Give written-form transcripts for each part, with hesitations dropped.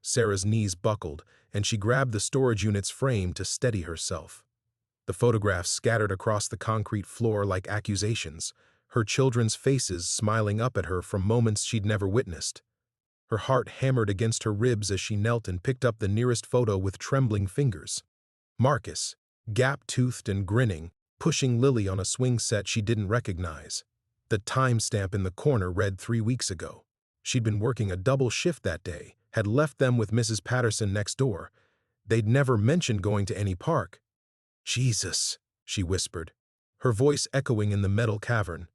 Sarah's knees buckled, and she grabbed the storage unit's frame to steady herself. The photographs scattered across the concrete floor like accusations, her children's faces smiling up at her from moments she'd never witnessed. Her heart hammered against her ribs as she knelt and picked up the nearest photo with trembling fingers. Marcus, gap-toothed and grinning, pushing Lily on a swing set she didn't recognize. The timestamp in the corner read 3 weeks ago. She'd been working a double shift that day, had left them with Mrs. Patterson next door. They'd never mentioned going to any park. "Jesus," she whispered, her voice echoing in the metal cavern.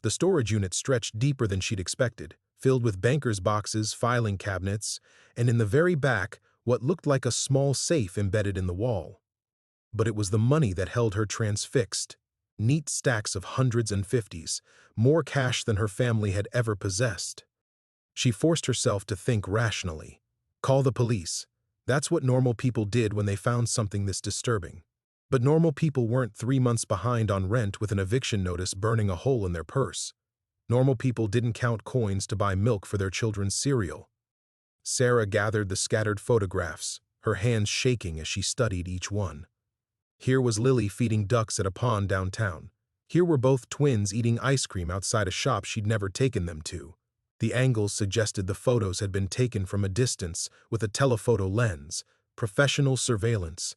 The storage unit stretched deeper than she'd expected, filled with bankers' boxes, filing cabinets, and in the very back, what looked like a small safe embedded in the wall. But it was the money that held her transfixed. Neat stacks of hundreds and fifties, more cash than her family had ever possessed. She forced herself to think rationally. Call the police. That's what normal people did when they found something this disturbing. But normal people weren't 3 months behind on rent with an eviction notice burning a hole in their purse. Normal people didn't count coins to buy milk for their children's cereal. Sarah gathered the scattered photographs, her hands shaking as she studied each one. Here was Lily feeding ducks at a pond downtown. Here were both twins eating ice cream outside a shop she'd never taken them to. The angles suggested the photos had been taken from a distance with a telephoto lens, professional surveillance.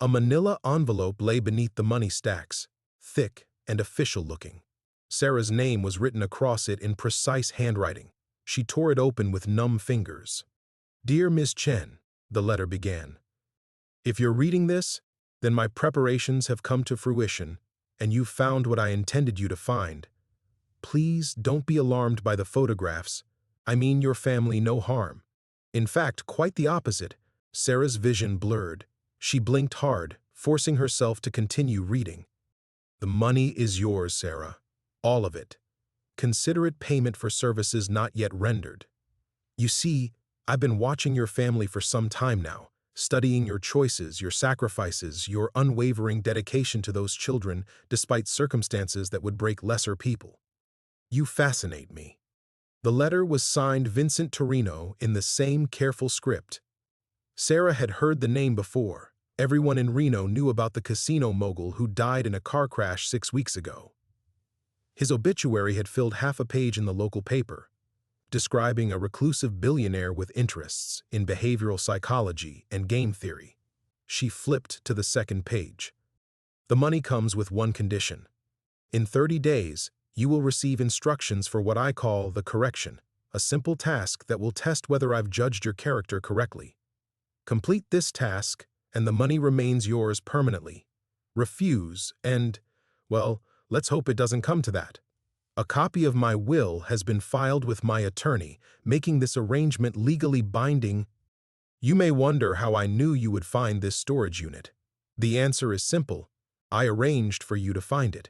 A manila envelope lay beneath the money stacks, thick and official-looking. Sarah's name was written across it in precise handwriting. She tore it open with numb fingers. "Dear Ms. Chen," the letter began. "If you're reading this, then my preparations have come to fruition, and you've found what I intended you to find. Please don't be alarmed by the photographs. I mean your family no harm. In fact, quite the opposite." Sarah's vision blurred. She blinked hard, forcing herself to continue reading. "The money is yours, Sarah. All of it. Consider it payment for services not yet rendered. You see, I've been watching your family for some time now, studying your choices, your sacrifices, your unwavering dedication to those children despite circumstances that would break lesser people. You fascinate me." The letter was signed Vincent Torino in the same careful script. Sarah had heard the name before. Everyone in Reno knew about the casino mogul who died in a car crash 6 weeks ago. His obituary had filled half a page in the local paper, describing a reclusive billionaire with interests in behavioral psychology and game theory. She flipped to the second page. "The money comes with one condition. In 30 days, you will receive instructions for what I call the correction, a simple task that will test whether I've judged your character correctly. Complete this task, and the money remains yours permanently. Refuse, and, well, let's hope it doesn't come to that. A copy of my will has been filed with my attorney, making this arrangement legally binding." You may wonder how I knew you would find this storage unit. The answer is simple. I arranged for you to find it.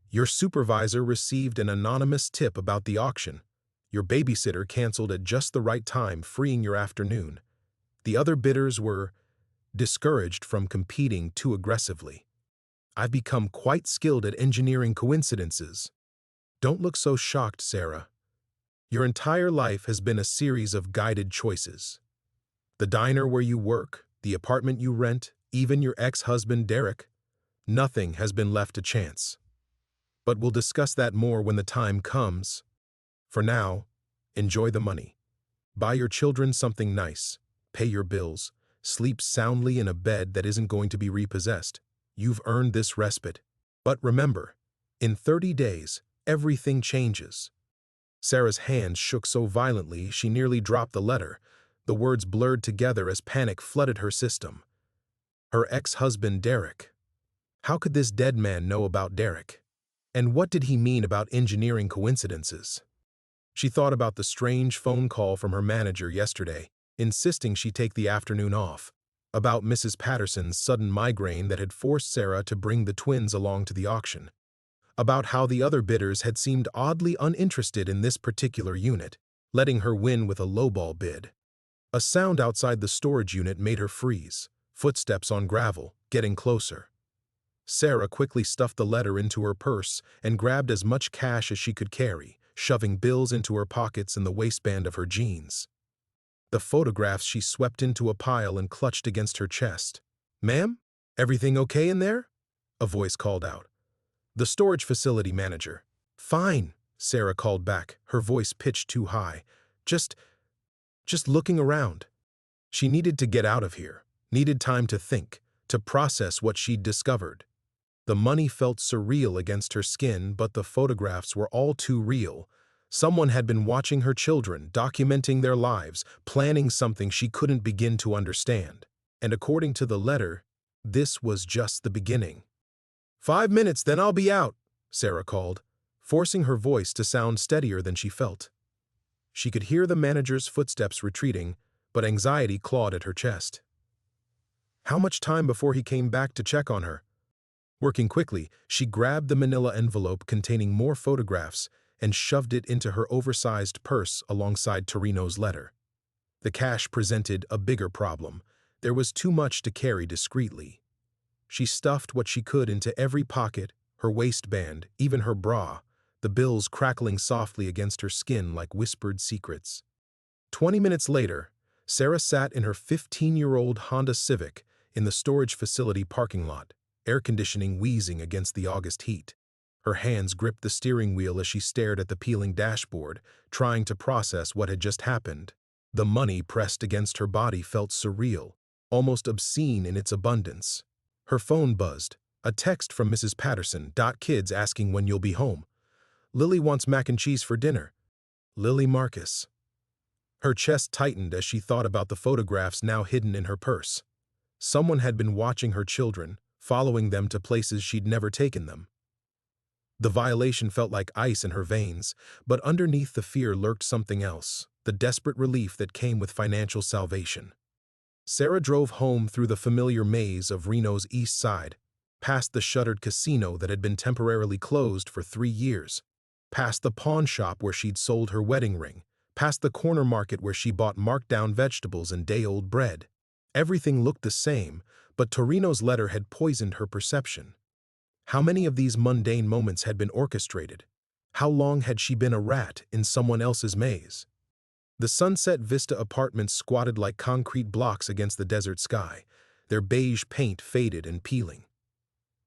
Your supervisor received an anonymous tip about the auction. Your babysitter canceled at just the right time, freeing your afternoon. The other bidders were discouraged from competing too aggressively. I've become quite skilled at engineering coincidences. Don't look so shocked, Sarah. Your entire life has been a series of guided choices. The diner where you work, the apartment you rent, even your ex-husband Derek, nothing has been left to chance. But we'll discuss that more when the time comes. For now, enjoy the money. Buy your children something nice, pay your bills, sleep soundly in a bed that isn't going to be repossessed. You've earned this respite. But remember, in 30 days, everything changes." Sarah's hands shook so violently she nearly dropped the letter. The words blurred together as panic flooded her system. Her ex-husband Derek. How could this dead man know about Derek? And what did he mean about engineering coincidences? She thought about the strange phone call from her manager yesterday, insisting she take the afternoon off, about Mrs. Patterson's sudden migraine that had forced Sarah to bring the twins along to the auction, about how the other bidders had seemed oddly uninterested in this particular unit, letting her win with a lowball bid. A sound outside the storage unit made her freeze, footsteps on gravel, getting closer. Sarah quickly stuffed the letter into her purse and grabbed as much cash as she could carry, shoving bills into her pockets in the waistband of her jeans. The photographs she swept into a pile and clutched against her chest. "Ma'am? Everything okay in there?" a voice called out. The storage facility manager. "Fine," Sarah called back, her voice pitched too high. Just looking around." She needed to get out of here, needed time to think, to process what she'd discovered. The money felt surreal against her skin, but the photographs were all too real. Someone had been watching her children, documenting their lives, planning something she couldn't begin to understand. And according to the letter, this was just the beginning. "5 minutes, then I'll be out," Sarah called, forcing her voice to sound steadier than she felt. She could hear the manager's footsteps retreating, but anxiety clawed at her chest. How much time before he came back to check on her? Working quickly, she grabbed the manila envelope containing more photographs and shoved it into her oversized purse alongside Torino's letter. The cash presented a bigger problem. There was too much to carry discreetly. She stuffed what she could into every pocket, her waistband, even her bra, the bills crackling softly against her skin like whispered secrets. 20 minutes later, Sarah sat in her 15-year-old Honda Civic in the storage facility parking lot, air conditioning wheezing against the August heat. Her hands gripped the steering wheel as she stared at the peeling dashboard, trying to process what had just happened. The money pressed against her body felt surreal, almost obscene in its abundance. Her phone buzzed, a text from Mrs. Patterson. "Kids asking when you'll be home. Lily wants mac and cheese for dinner. Lily Marcus." Her chest tightened as she thought about the photographs now hidden in her purse. Someone had been watching her children, following them to places she'd never taken them. The violation felt like ice in her veins, but underneath the fear lurked something else, the desperate relief that came with financial salvation. Sarah drove home through the familiar maze of Reno's east side, past the shuttered casino that had been temporarily closed for 3 years, past the pawn shop where she'd sold her wedding ring, past the corner market where she bought marked-down vegetables and day-old bread. Everything looked the same, but Torino's letter had poisoned her perception. How many of these mundane moments had been orchestrated? How long had she been a rat in someone else's maze? The Sunset Vista apartments squatted like concrete blocks against the desert sky, their beige paint faded and peeling.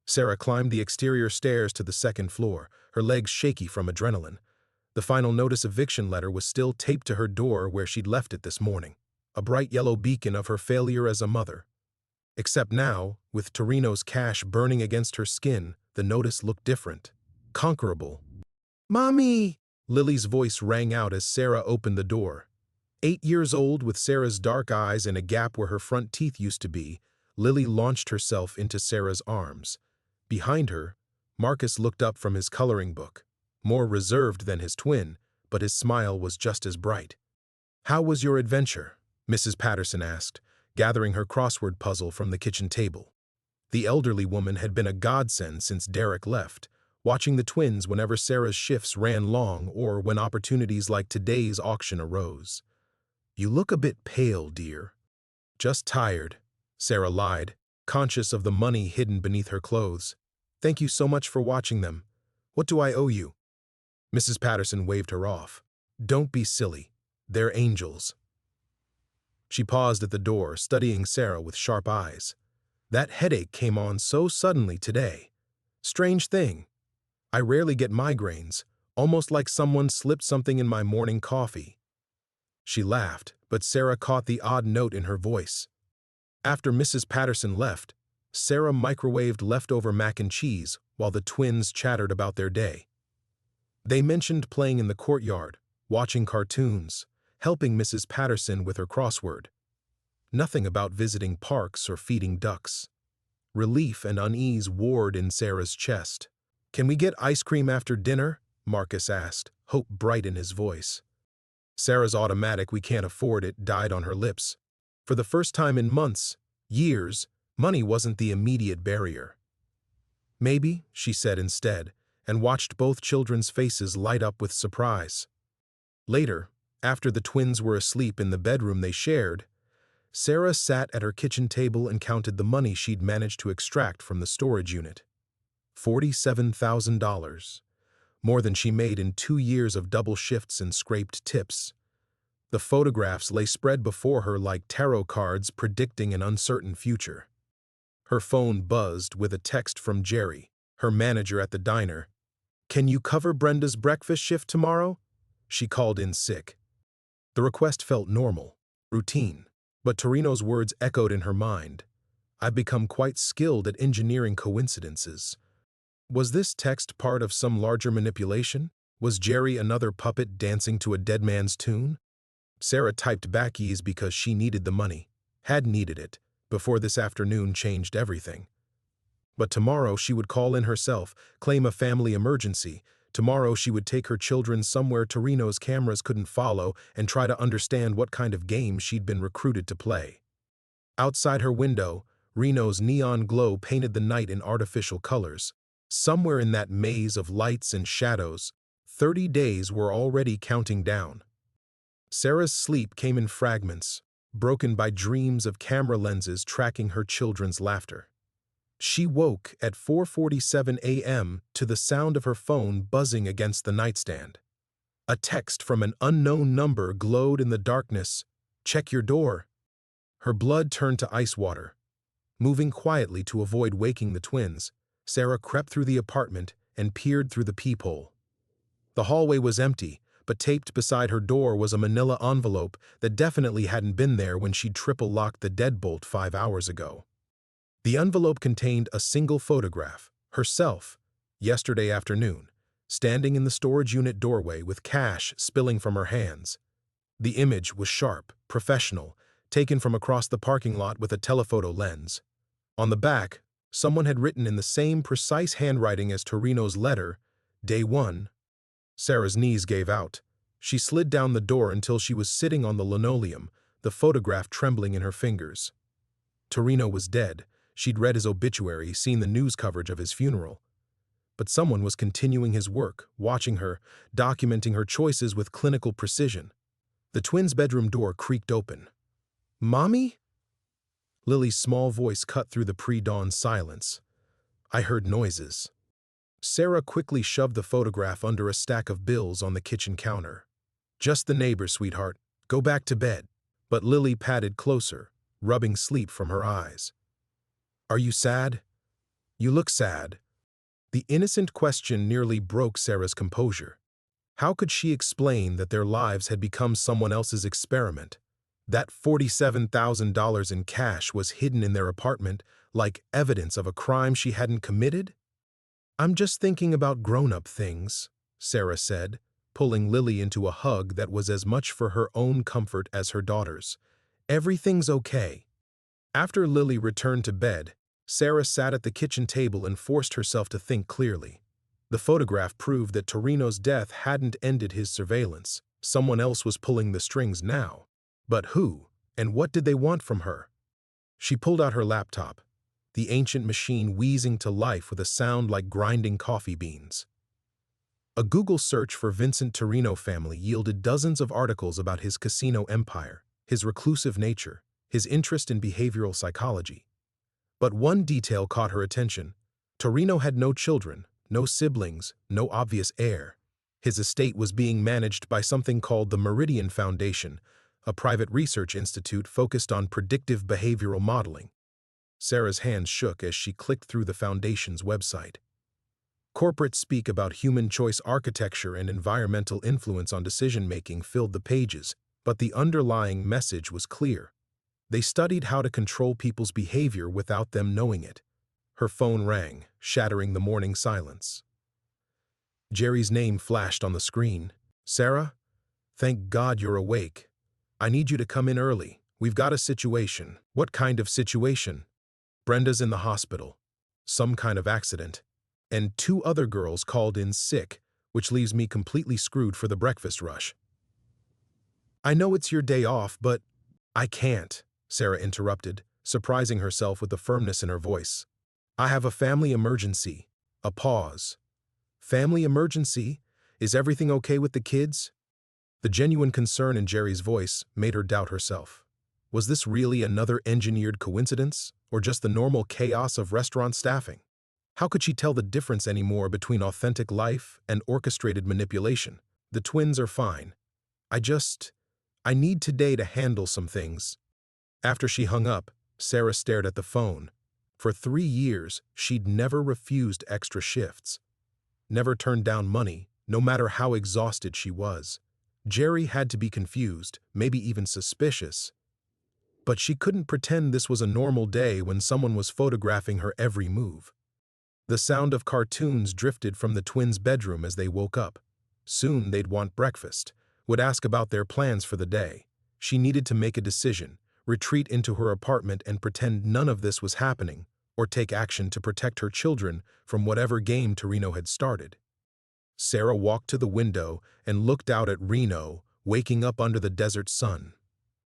Sarah climbed the exterior stairs to the second floor, her legs shaky from adrenaline. The final notice eviction letter was still taped to her door where she'd left it this morning, a bright yellow beacon of her failure as a mother. Except now, with Torino's cash burning against her skin, the notice looked different, conquerable. "Mommy!" Lily's voice rang out as Sarah opened the door. 8 years old, with Sarah's dark eyes and a gap where her front teeth used to be, Lily launched herself into Sarah's arms. Behind her, Marcus looked up from his coloring book, more reserved than his twin, but his smile was just as bright. "How was your adventure?" Mrs. Patterson asked, gathering her crossword puzzle from the kitchen table. The elderly woman had been a godsend since Derek left, watching the twins whenever Sarah's shifts ran long or when opportunities like today's auction arose. "You look a bit pale, dear." "Just tired," Sarah lied, conscious of the money hidden beneath her clothes. "Thank you so much for watching them. What do I owe you?" Mrs. Patterson waved her off. "Don't be silly. They're angels." She paused at the door, studying Sarah with sharp eyes. "That headache came on so suddenly today. Strange thing. I rarely get migraines, almost like someone slipped something in my morning coffee." She laughed, but Sarah caught the odd note in her voice. After Mrs. Patterson left, Sarah microwaved leftover mac and cheese while the twins chattered about their day. They mentioned playing in the courtyard, watching cartoons, helping Mrs. Patterson with her crossword. Nothing about visiting parks or feeding ducks. Relief and unease warred in Sarah's chest. "Can we get ice cream after dinner?" Marcus asked, hope bright in his voice. Sarah's automatic "we can't afford it" died on her lips. For the first time in months, years, money wasn't the immediate barrier. "Maybe," she said instead, and watched both children's faces light up with surprise. Later, after the twins were asleep in the bedroom they shared, Sarah sat at her kitchen table and counted the money she'd managed to extract from the storage unit. $47,000, more than she made in 2 years of double shifts and scraped tips. The photographs lay spread before her like tarot cards predicting an uncertain future. Her phone buzzed with a text from Jerry, her manager at the diner. "Can you cover Brenda's breakfast shift tomorrow?" She called in sick. The request felt normal, routine, but Torino's words echoed in her mind. "I've become quite skilled at engineering coincidences." Was this text part of some larger manipulation? Was Jerry another puppet dancing to a dead man's tune? Sarah typed back ease because she needed the money, had needed it, before this afternoon changed everything. But tomorrow she would call in herself, claim a family emergency. Tomorrow she would take her children somewhere Torino's cameras couldn't follow and try to understand what kind of game she'd been recruited to play. Outside her window, Reno's neon glow painted the night in artificial colors. Somewhere in that maze of lights and shadows, 30 days were already counting down. Sarah's sleep came in fragments, broken by dreams of camera lenses tracking her children's laughter. She woke at 4:47 a.m. to the sound of her phone buzzing against the nightstand. A text from an unknown number glowed in the darkness. "Check your door." Her blood turned to ice water. Moving quietly to avoid waking the twins, Sarah crept through the apartment and peered through the peephole. The hallway was empty, but taped beside her door was a manila envelope that definitely hadn't been there when she'd triple-locked the deadbolt 5 hours ago. The envelope contained a single photograph, herself, yesterday afternoon, standing in the storage unit doorway with cash spilling from her hands. The image was sharp, professional, taken from across the parking lot with a telephoto lens. On the back, someone had written in the same precise handwriting as Torino's letter, "Day 1. Sarah's knees gave out. She slid down the door until she was sitting on the linoleum, the photograph trembling in her fingers. Torino was dead. She'd read his obituary, seen the news coverage of his funeral. But someone was continuing his work, watching her, documenting her choices with clinical precision. The twins' bedroom door creaked open. "Mommy?" Lily's small voice cut through the pre-dawn silence. "I heard noises." Sarah quickly shoved the photograph under a stack of bills on the kitchen counter. "Just the neighbors, sweetheart. Go back to bed." But Lily patted closer, rubbing sleep from her eyes. "Are you sad? You look sad." The innocent question nearly broke Sarah's composure. How could she explain that their lives had become someone else's experiment? That $47,000 in cash was hidden in their apartment like evidence of a crime she hadn't committed? "I'm just thinking about grown-up things," Sarah said, pulling Lily into a hug that was as much for her own comfort as her daughter's. "Everything's okay." After Lily returned to bed, Sarah sat at the kitchen table and forced herself to think clearly. The photograph proved that Torino's death hadn't ended his surveillance. Someone else was pulling the strings now. But who, and what did they want from her? She pulled out her laptop, the ancient machine wheezing to life with a sound like grinding coffee beans. A Google search for Vincent Torino family yielded dozens of articles about his casino empire, his reclusive nature, his interest in behavioral psychology. But one detail caught her attention. Torino had no children, no siblings, no obvious heir. His estate was being managed by something called the Meridian Foundation, a private research institute focused on predictive behavioral modeling. Sarah's hands shook as she clicked through the foundation's website. Corporate speak about human choice architecture and environmental influence on decision-making filled the pages, but the underlying message was clear. They studied how to control people's behavior without them knowing it. Her phone rang, shattering the morning silence. Jerry's name flashed on the screen. "Sarah? Thank God you're awake. I need you to come in early. We've got a situation." "What kind of situation?" "Brenda's in the hospital. Some kind of accident. And 2 other girls called in sick, which leaves me completely screwed for the breakfast rush." "I know it's your day off, but—" "I can't," Sarah interrupted, surprising herself with the firmness in her voice. "I have a family emergency." A pause. "Family emergency? Is everything okay with the kids?" The genuine concern in Jerry's voice made her doubt herself. Was this really another engineered coincidence, or just the normal chaos of restaurant staffing? How could she tell the difference anymore between authentic life and orchestrated manipulation? "The twins are fine. I need today to handle some things." After she hung up, Sarah stared at the phone. For 3 years, she'd never refused extra shifts, never turned down money, no matter how exhausted she was. Jerry had to be confused, maybe even suspicious. But she couldn't pretend this was a normal day when someone was photographing her every move. The sound of cartoons drifted from the twins' bedroom as they woke up. Soon they'd want breakfast, would ask about their plans for the day. She needed to make a decision, retreat into her apartment and pretend none of this was happening, or take action to protect her children from whatever game Torino had started. Sarah walked to the window and looked out at Reno, waking up under the desert sun.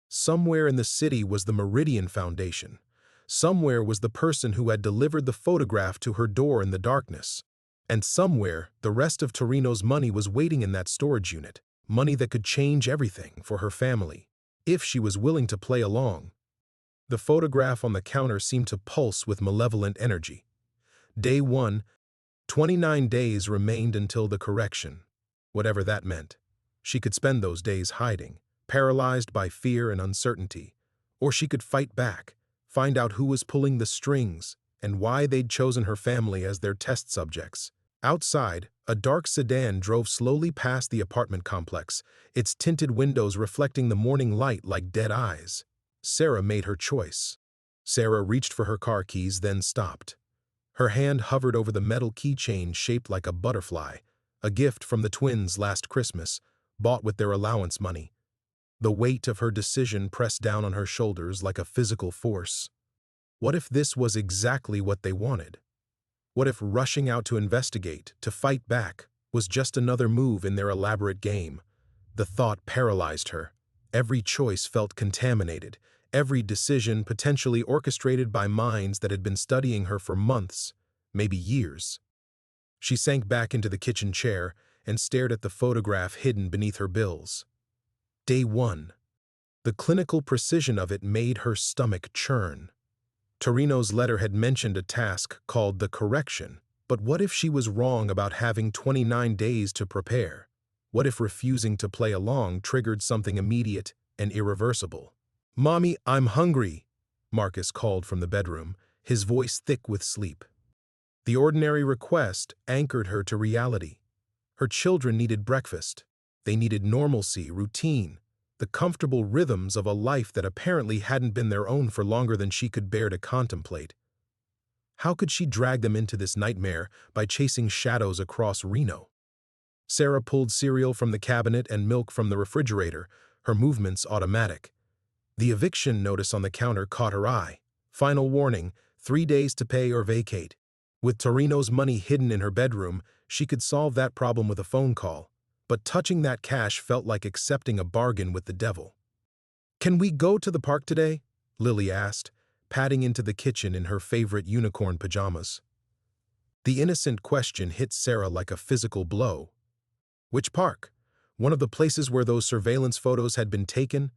Somewhere in the city was the Meridian Foundation. Somewhere was the person who had delivered the photograph to her door in the darkness. And somewhere, the rest of Torino's money was waiting in that storage unit, money that could change everything for her family, if she was willing to play along. The photograph on the counter seemed to pulse with malevolent energy. Day 1, 29 days remained until the correction, whatever that meant. She could spend those days hiding, paralyzed by fear and uncertainty. Or she could fight back, find out who was pulling the strings and why they'd chosen her family as their test subjects. Outside, a dark sedan drove slowly past the apartment complex, its tinted windows reflecting the morning light like dead eyes. Sarah made her choice. Sarah reached for her car keys, then stopped. Her hand hovered over the metal keychain shaped like a butterfly, a gift from the twins last Christmas, bought with their allowance money. The weight of her decision pressed down on her shoulders like a physical force. What if this was exactly what they wanted? What if rushing out to investigate, to fight back, was just another move in their elaborate game? The thought paralyzed her. Every choice felt contaminated, every decision potentially orchestrated by minds that had been studying her for months, maybe years. She sank back into the kitchen chair and stared at the photograph hidden beneath her bills. Day 1. The clinical precision of it made her stomach churn. Torino's letter had mentioned a task called the correction, but what if she was wrong about having 29 days to prepare? What if refusing to play along triggered something immediate and irreversible? "Mommy, I'm hungry," Marcus called from the bedroom, his voice thick with sleep. The ordinary request anchored her to reality. Her children needed breakfast. They needed normalcy, routine, the comfortable rhythms of a life that apparently hadn't been their own for longer than she could bear to contemplate. How could she drag them into this nightmare by chasing shadows across Reno? Sarah pulled cereal from the cabinet and milk from the refrigerator, her movements automatic. The eviction notice on the counter caught her eye. Final warning, 3 days to pay or vacate. With Torino's money hidden in her bedroom, she could solve that problem with a phone call. But touching that cash felt like accepting a bargain with the devil. "Can we go to the park today?" Lily asked, padding into the kitchen in her favorite unicorn pajamas. The innocent question hit Sarah like a physical blow. Which park? One of the places where those surveillance photos had been taken?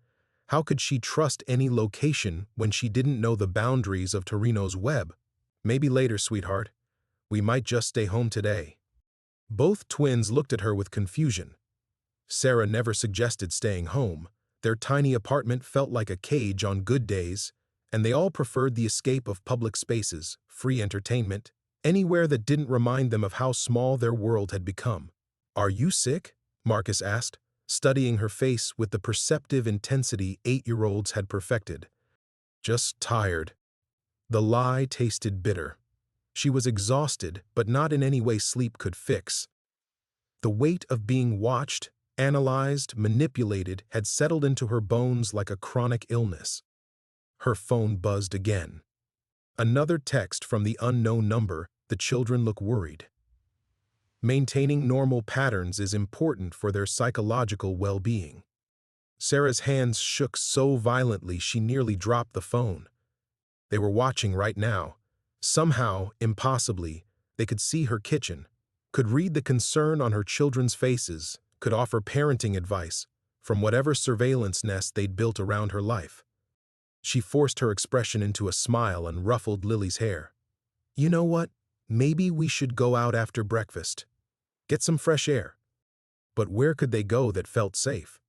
How could she trust any location when she didn't know the boundaries of Torino's web? "Maybe later, sweetheart. We might just stay home today." Both twins looked at her with confusion. Sarah never suggested staying home. Their tiny apartment felt like a cage on good days, and they all preferred the escape of public spaces, free entertainment, anywhere that didn't remind them of how small their world had become. "Are you sick?" Marcus asked, studying her face with the perceptive intensity 8-year-olds had perfected. "Just tired." The lie tasted bitter. She was exhausted, but not in any way sleep could fix. The weight of being watched, analyzed, manipulated had settled into her bones like a chronic illness. Her phone buzzed again. Another text from the unknown number. "The children look worried." Maintaining normal patterns is important for their psychological well-being. Sarah's hands shook so violently she nearly dropped the phone. They were watching right now. Somehow, impossibly, they could see her kitchen, could read the concern on her children's faces, could offer parenting advice from whatever surveillance nest they'd built around her life. She forced her expression into a smile and ruffled Lily's hair. "You know what? Maybe we should go out after breakfast. Get some fresh air." But where could they go that felt safe?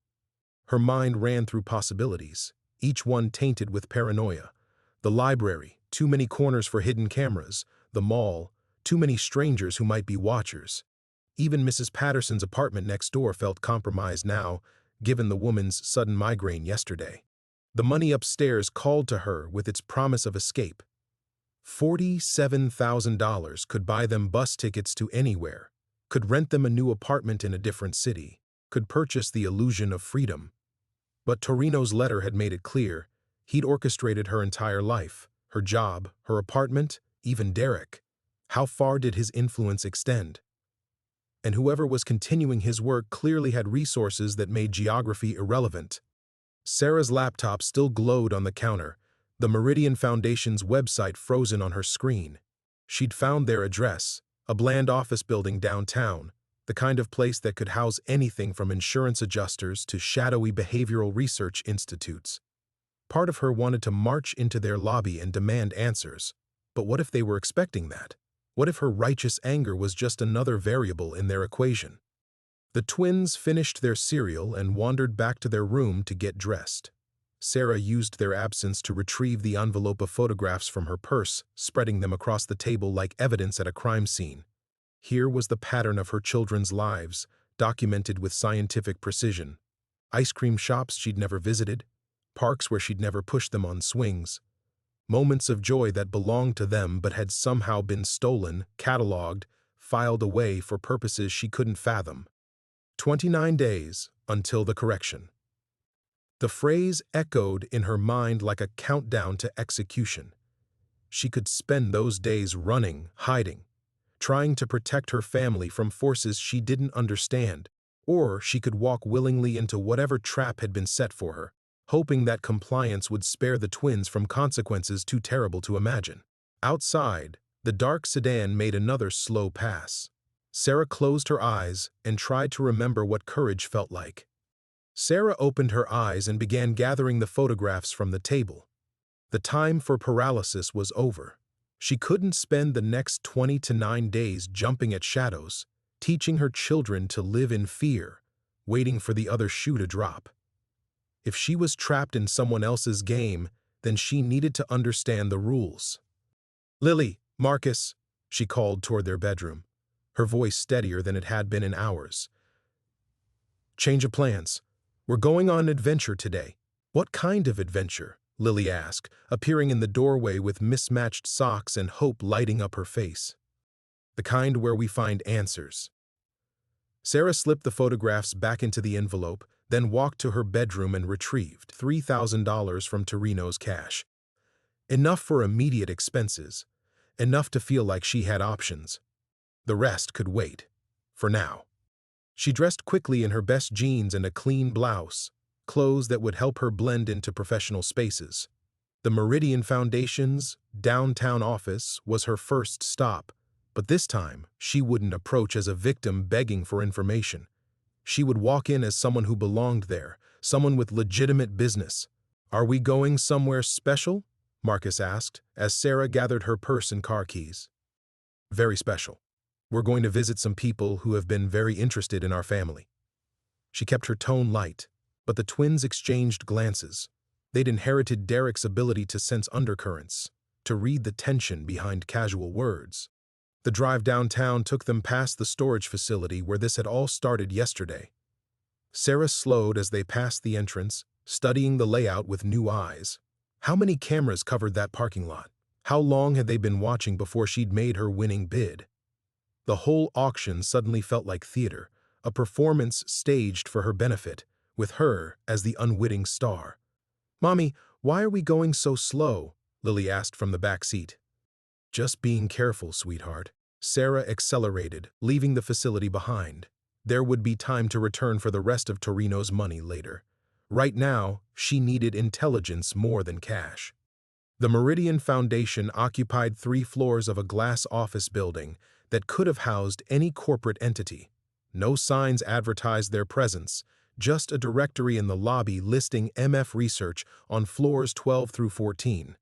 Her mind ran through possibilities, each one tainted with paranoia. The library, too many corners for hidden cameras. The mall, too many strangers who might be watchers. Even Mrs. Patterson's apartment next door felt compromised now, given the woman's sudden migraine yesterday. The money upstairs called to her with its promise of escape. $47,000 could buy them bus tickets to anywhere, could rent them a new apartment in a different city, could purchase the illusion of freedom. But Torino's letter had made it clear he'd orchestrated her entire life, her job, her apartment, even Derek. How far did his influence extend? And whoever was continuing his work clearly had resources that made geography irrelevant. Sarah's laptop still glowed on the counter, the Meridian Foundation's website frozen on her screen. She'd found their address, a bland office building downtown, the kind of place that could house anything from insurance adjusters to shadowy behavioral research institutes. Part of her wanted to march into their lobby and demand answers. But what if they were expecting that? What if her righteous anger was just another variable in their equation? The twins finished their cereal and wandered back to their room to get dressed. Sarah used their absence to retrieve the envelope of photographs from her purse, spreading them across the table like evidence at a crime scene. Here was the pattern of her children's lives, documented with scientific precision. Ice cream shops she'd never visited, parks where she'd never pushed them on swings, moments of joy that belonged to them but had somehow been stolen, cataloged, filed away for purposes she couldn't fathom. 29 days until the correction. The phrase echoed in her mind like a countdown to execution. She could spend those days running, hiding, trying to protect her family from forces she didn't understand, or she could walk willingly into whatever trap had been set for her, hoping that compliance would spare the twins from consequences too terrible to imagine. Outside, the dark sedan made another slow pass. Sarah closed her eyes and tried to remember what courage felt like. Sarah opened her eyes and began gathering the photographs from the table. The time for paralysis was over. She couldn't spend the next 29 days jumping at shadows, teaching her children to live in fear, waiting for the other shoe to drop. If she was trapped in someone else's game, then she needed to understand the rules. "Lily, Marcus," she called toward their bedroom, her voice steadier than it had been in hours. "Change of plans. We're going on an adventure today." "What kind of adventure?" Lily asked, appearing in the doorway with mismatched socks and hope lighting up her face. "The kind where we find answers." Sarah slipped the photographs back into the envelope, then walked to her bedroom and retrieved $3,000 from Torino's cash. Enough for immediate expenses, enough to feel like she had options. The rest could wait, for now. She dressed quickly in her best jeans and a clean blouse, clothes that would help her blend into professional spaces. The Meridian Foundation's downtown office was her first stop, but this time she wouldn't approach as a victim begging for information. She would walk in as someone who belonged there, someone with legitimate business. "Are we going somewhere special?" Marcus asked, as Sarah gathered her purse and car keys. "Very special. We're going to visit some people who have been very interested in our family." She kept her tone light, but the twins exchanged glances. They'd inherited Derek's ability to sense undercurrents, to read the tension behind casual words. The drive downtown took them past the storage facility where this had all started yesterday. Sarah slowed as they passed the entrance, studying the layout with new eyes. How many cameras covered that parking lot? How long had they been watching before she'd made her winning bid? The whole auction suddenly felt like theater, a performance staged for her benefit, with her as the unwitting star. "Mommy, why are we going so slow?" Lily asked from the back seat. "Just being careful, sweetheart." Sarah accelerated, leaving the facility behind. There would be time to return for the rest of Torino's money later. Right now, she needed intelligence more than cash. The Meridian Foundation occupied 3 floors of a glass office building that could have housed any corporate entity. No signs advertised their presence, just a directory in the lobby listing MF research on floors 12 through 14.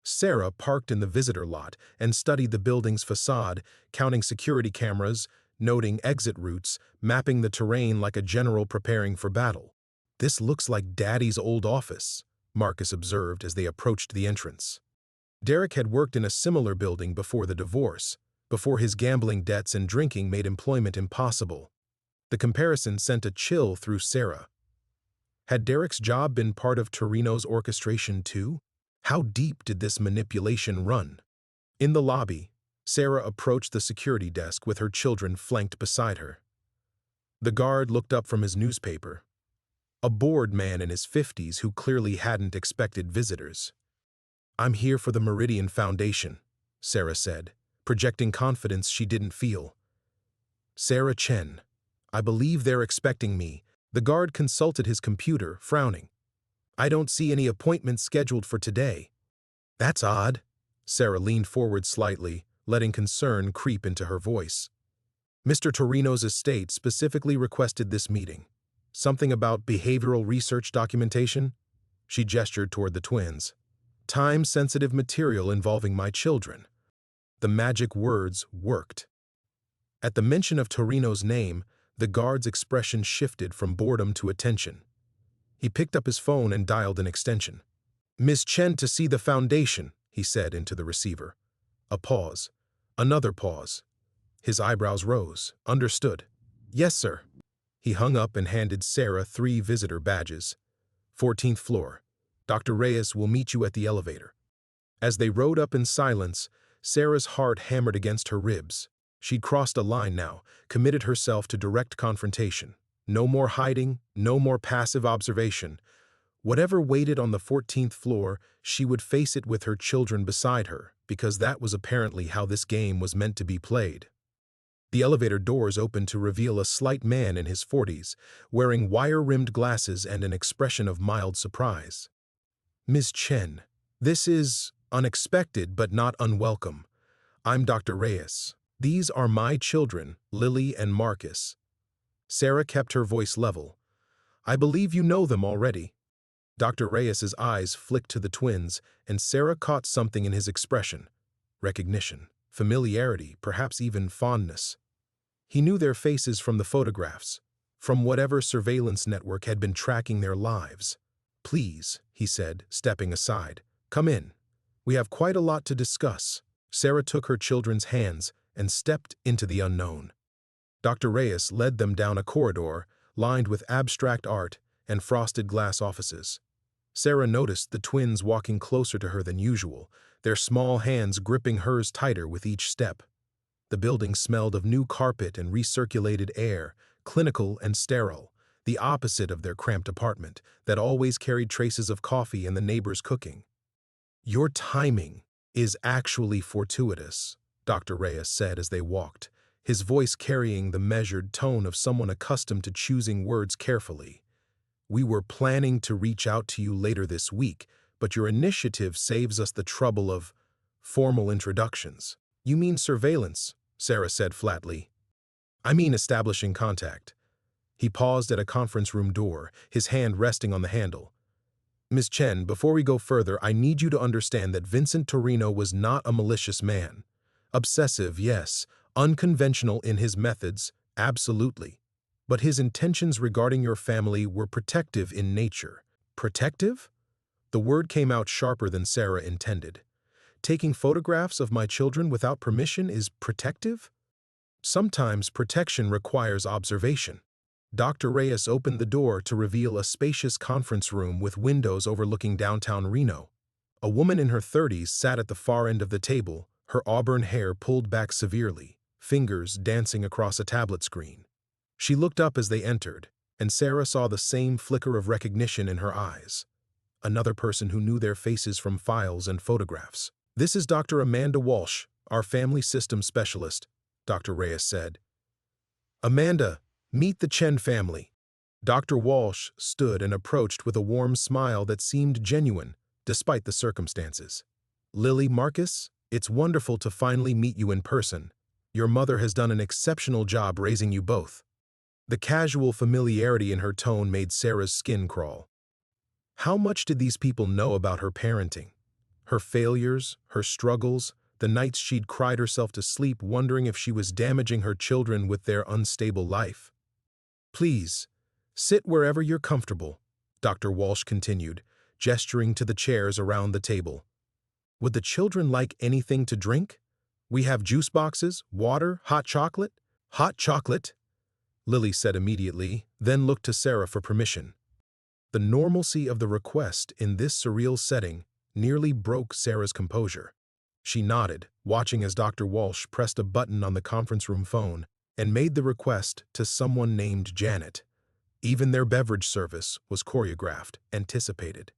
Sarah parked in the visitor lot and studied the building's facade, counting security cameras, noting exit routes, mapping the terrain like a general preparing for battle. "This looks like Daddy's old office," Marcus observed as they approached the entrance. Derek had worked in a similar building before the divorce, before his gambling debts and drinking made employment impossible. The comparison sent a chill through Sarah. Had Derek's job been part of Torino's orchestration too? How deep did this manipulation run? In the lobby, Sarah approached the security desk with her children flanked beside her. The guard looked up from his newspaper, a bored man in his 50s who clearly hadn't expected visitors. "I'm here for the Meridian Foundation," Sarah said, projecting confidence she didn't feel. "Sarah Chen, I believe they're expecting me." The guard consulted his computer, frowning. "I don't see any appointments scheduled for today." "That's odd." Sarah leaned forward slightly, letting concern creep into her voice. "Mr. Torino's estate specifically requested this meeting. Something about behavioral research documentation?" She gestured toward the twins. "Time-sensitive material involving my children." The magic words worked. At the mention of Torino's name, the guard's expression shifted from boredom to attention. He picked up his phone and dialed an extension. "Miss Chen to see the foundation," he said into the receiver. A pause. Another pause. His eyebrows rose. "Understood." "Yes, sir." He hung up and handed Sarah 3 visitor badges. 14th floor. "Dr. Reyes will meet you at the elevator." As they rode up in silence, Sarah's heart hammered against her ribs. She'd crossed a line now, committed herself to direct confrontation. No more hiding, no more passive observation. Whatever waited on the 14th floor, she would face it with her children beside her, because that was apparently how this game was meant to be played. The elevator doors opened to reveal a slight man in his 40s, wearing wire-rimmed glasses and an expression of mild surprise. "Ms. Chen, this is unexpected but not unwelcome. I'm Dr. Reyes. These are my children, Lily and Marcus." Sarah kept her voice level. "I believe you know them already." Dr. Reyes's eyes flicked to the twins, and Sarah caught something in his expression. Recognition, familiarity, perhaps even fondness. He knew their faces from the photographs, from whatever surveillance network had been tracking their lives. "Please," he said, stepping aside. "Come in. We have quite a lot to discuss." Sarah took her children's hands and stepped into the unknown. Dr. Reyes led them down a corridor lined with abstract art and frosted glass offices. Sarah noticed the twins walking closer to her than usual, their small hands gripping hers tighter with each step. The building smelled of new carpet and recirculated air, clinical and sterile, the opposite of their cramped apartment that always carried traces of coffee and the neighbors' cooking. "Your timing is actually fortuitous," Dr. Reyes said as they walked, his voice carrying the measured tone of someone accustomed to choosing words carefully. "We were planning to reach out to you later this week, but your initiative saves us the trouble of formal introductions." "You mean surveillance," Sarah said flatly. "I mean establishing contact." He paused at a conference room door, his hand resting on the handle. "Ms. Chen, before we go further, I need you to understand that Vincent Torino was not a malicious man. Obsessive, yes. Unconventional in his methods, absolutely. But his intentions regarding your family were protective in nature." "Protective?" The word came out sharper than Sarah intended. "Taking photographs of my children without permission is protective?" "Sometimes protection requires observation." Dr. Reyes opened the door to reveal a spacious conference room with windows overlooking downtown Reno. A woman in her 30s sat at the far end of the table, her auburn hair pulled back severely, fingers dancing across a tablet screen. She looked up as they entered, and Sarah saw the same flicker of recognition in her eyes. Another person who knew their faces from files and photographs. "This is Dr. Amanda Walsh, our family systems specialist," Dr. Reyes said. "Amanda, meet the Chen family." Dr. Walsh stood and approached with a warm smile that seemed genuine, despite the circumstances. "Lily, Marcus, it's wonderful to finally meet you in person. Your mother has done an exceptional job raising you both." The casual familiarity in her tone made Sarah's skin crawl. How much did these people know about her parenting? Her failures, her struggles, the nights she'd cried herself to sleep wondering if she was damaging her children with their unstable life. "Please, sit wherever you're comfortable," Dr. Walsh continued, gesturing to the chairs around the table. Would the children like anything to drink? We have juice boxes, water, hot chocolate. Hot chocolate, Lily said immediately, then looked to Sarah for permission. The normalcy of the request in this surreal setting nearly broke Sarah's composure. She nodded, watching as Dr. Walsh pressed a button on the conference room phone and made the request to someone named Janet. Even their beverage service was choreographed, anticipated.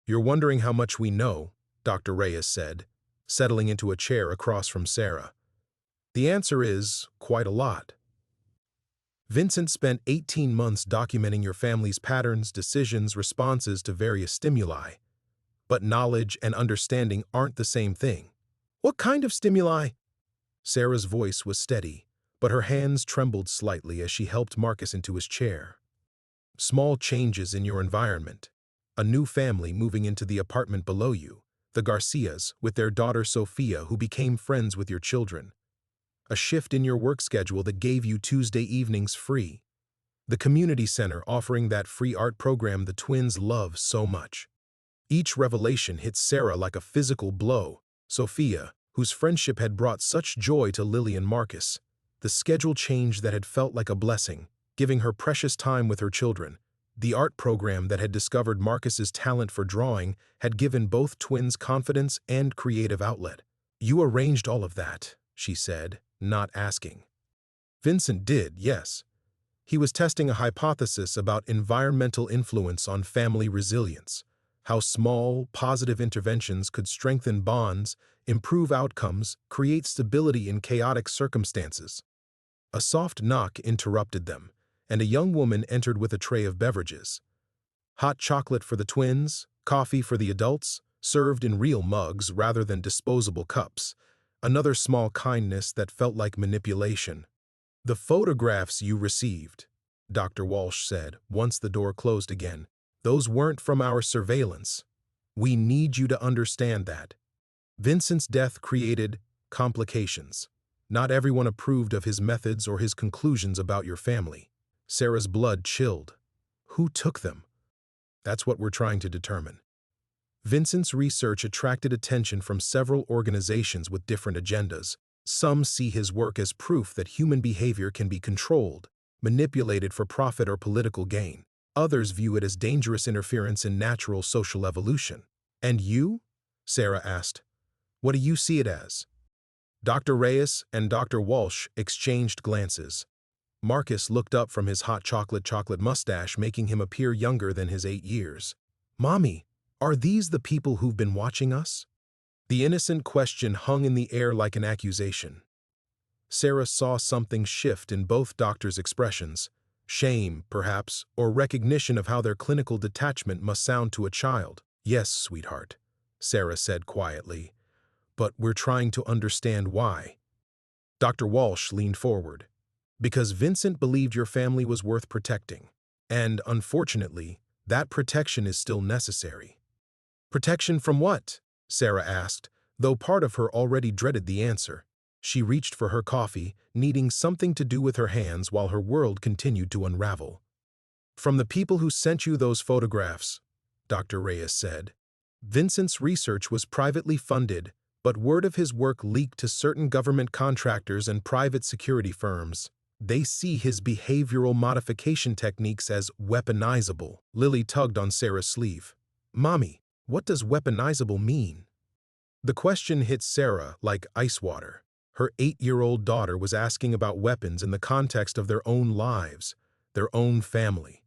You're wondering how much we know, Dr. Reyes said, settling into a chair across from Sarah. The answer is quite a lot. Vincent spent 18 months documenting your family's patterns, decisions, responses to various stimuli. But knowledge and understanding aren't the same thing. What kind of stimuli? Sarah's voice was steady, but her hands trembled slightly as she helped Marcus into his chair. Small changes in your environment. A new family moving into the apartment below you, the Garcias, with their daughter Sophia, who became friends with your children. A shift in your work schedule that gave you Tuesday evenings free. The community center offering that free art program the twins love so much. Each revelation hit Sarah like a physical blow. Sophia, whose friendship had brought such joy to Lily and Marcus. The schedule change that had felt like a blessing, giving her precious time with her children. The art program that had discovered Marcus's talent for drawing had given both twins confidence and creative outlet. You arranged all of that, she said, not asking. Vincent did, yes. He was testing a hypothesis about environmental influence on family resilience, how small, positive interventions could strengthen bonds, improve outcomes, create stability in chaotic circumstances. A soft knock interrupted them, and a young woman entered with a tray of beverages. Hot chocolate for the twins, coffee for the adults, served in real mugs rather than disposable cups. Another small kindness that felt like manipulation. The photographs you received, Dr. Walsh said, once the door closed again, those weren't from our surveillance. We need you to understand that. Vincent's death created complications. Not everyone approved of his methods or his conclusions about your family. Sarah's blood chilled. Who took them? That's what we're trying to determine. Vincent's research attracted attention from several organizations with different agendas. Some see his work as proof that human behavior can be controlled, manipulated for profit or political gain. Others view it as dangerous interference in natural social evolution. And you? Sarah asked. What do you see it as? Dr. Reyes and Dr. Walsh exchanged glances. Marcus looked up from his hot chocolate mustache, making him appear younger than his 8 years. Mommy, are these the people who've been watching us? The innocent question hung in the air like an accusation. Sarah saw something shift in both doctors' expressions. Shame, perhaps, or recognition of how their clinical detachment must sound to a child. Yes, sweetheart, Sarah said quietly. But we're trying to understand why. Dr. Walsh leaned forward. Because Vincent believed your family was worth protecting. And, unfortunately, that protection is still necessary. Protection from what? Sarah asked, though part of her already dreaded the answer. She reached for her coffee, needing something to do with her hands while her world continued to unravel. From the people who sent you those photographs, Dr. Reyes said. Vincent's research was privately funded, but word of his work leaked to certain government contractors and private security firms. They see his behavioral modification techniques as weaponizable. Lily tugged on Sarah's sleeve. Mommy, what does weaponizable mean? The question hit Sarah like ice water. Her 8-year-old daughter was asking about weapons in the context of their own lives, their own family.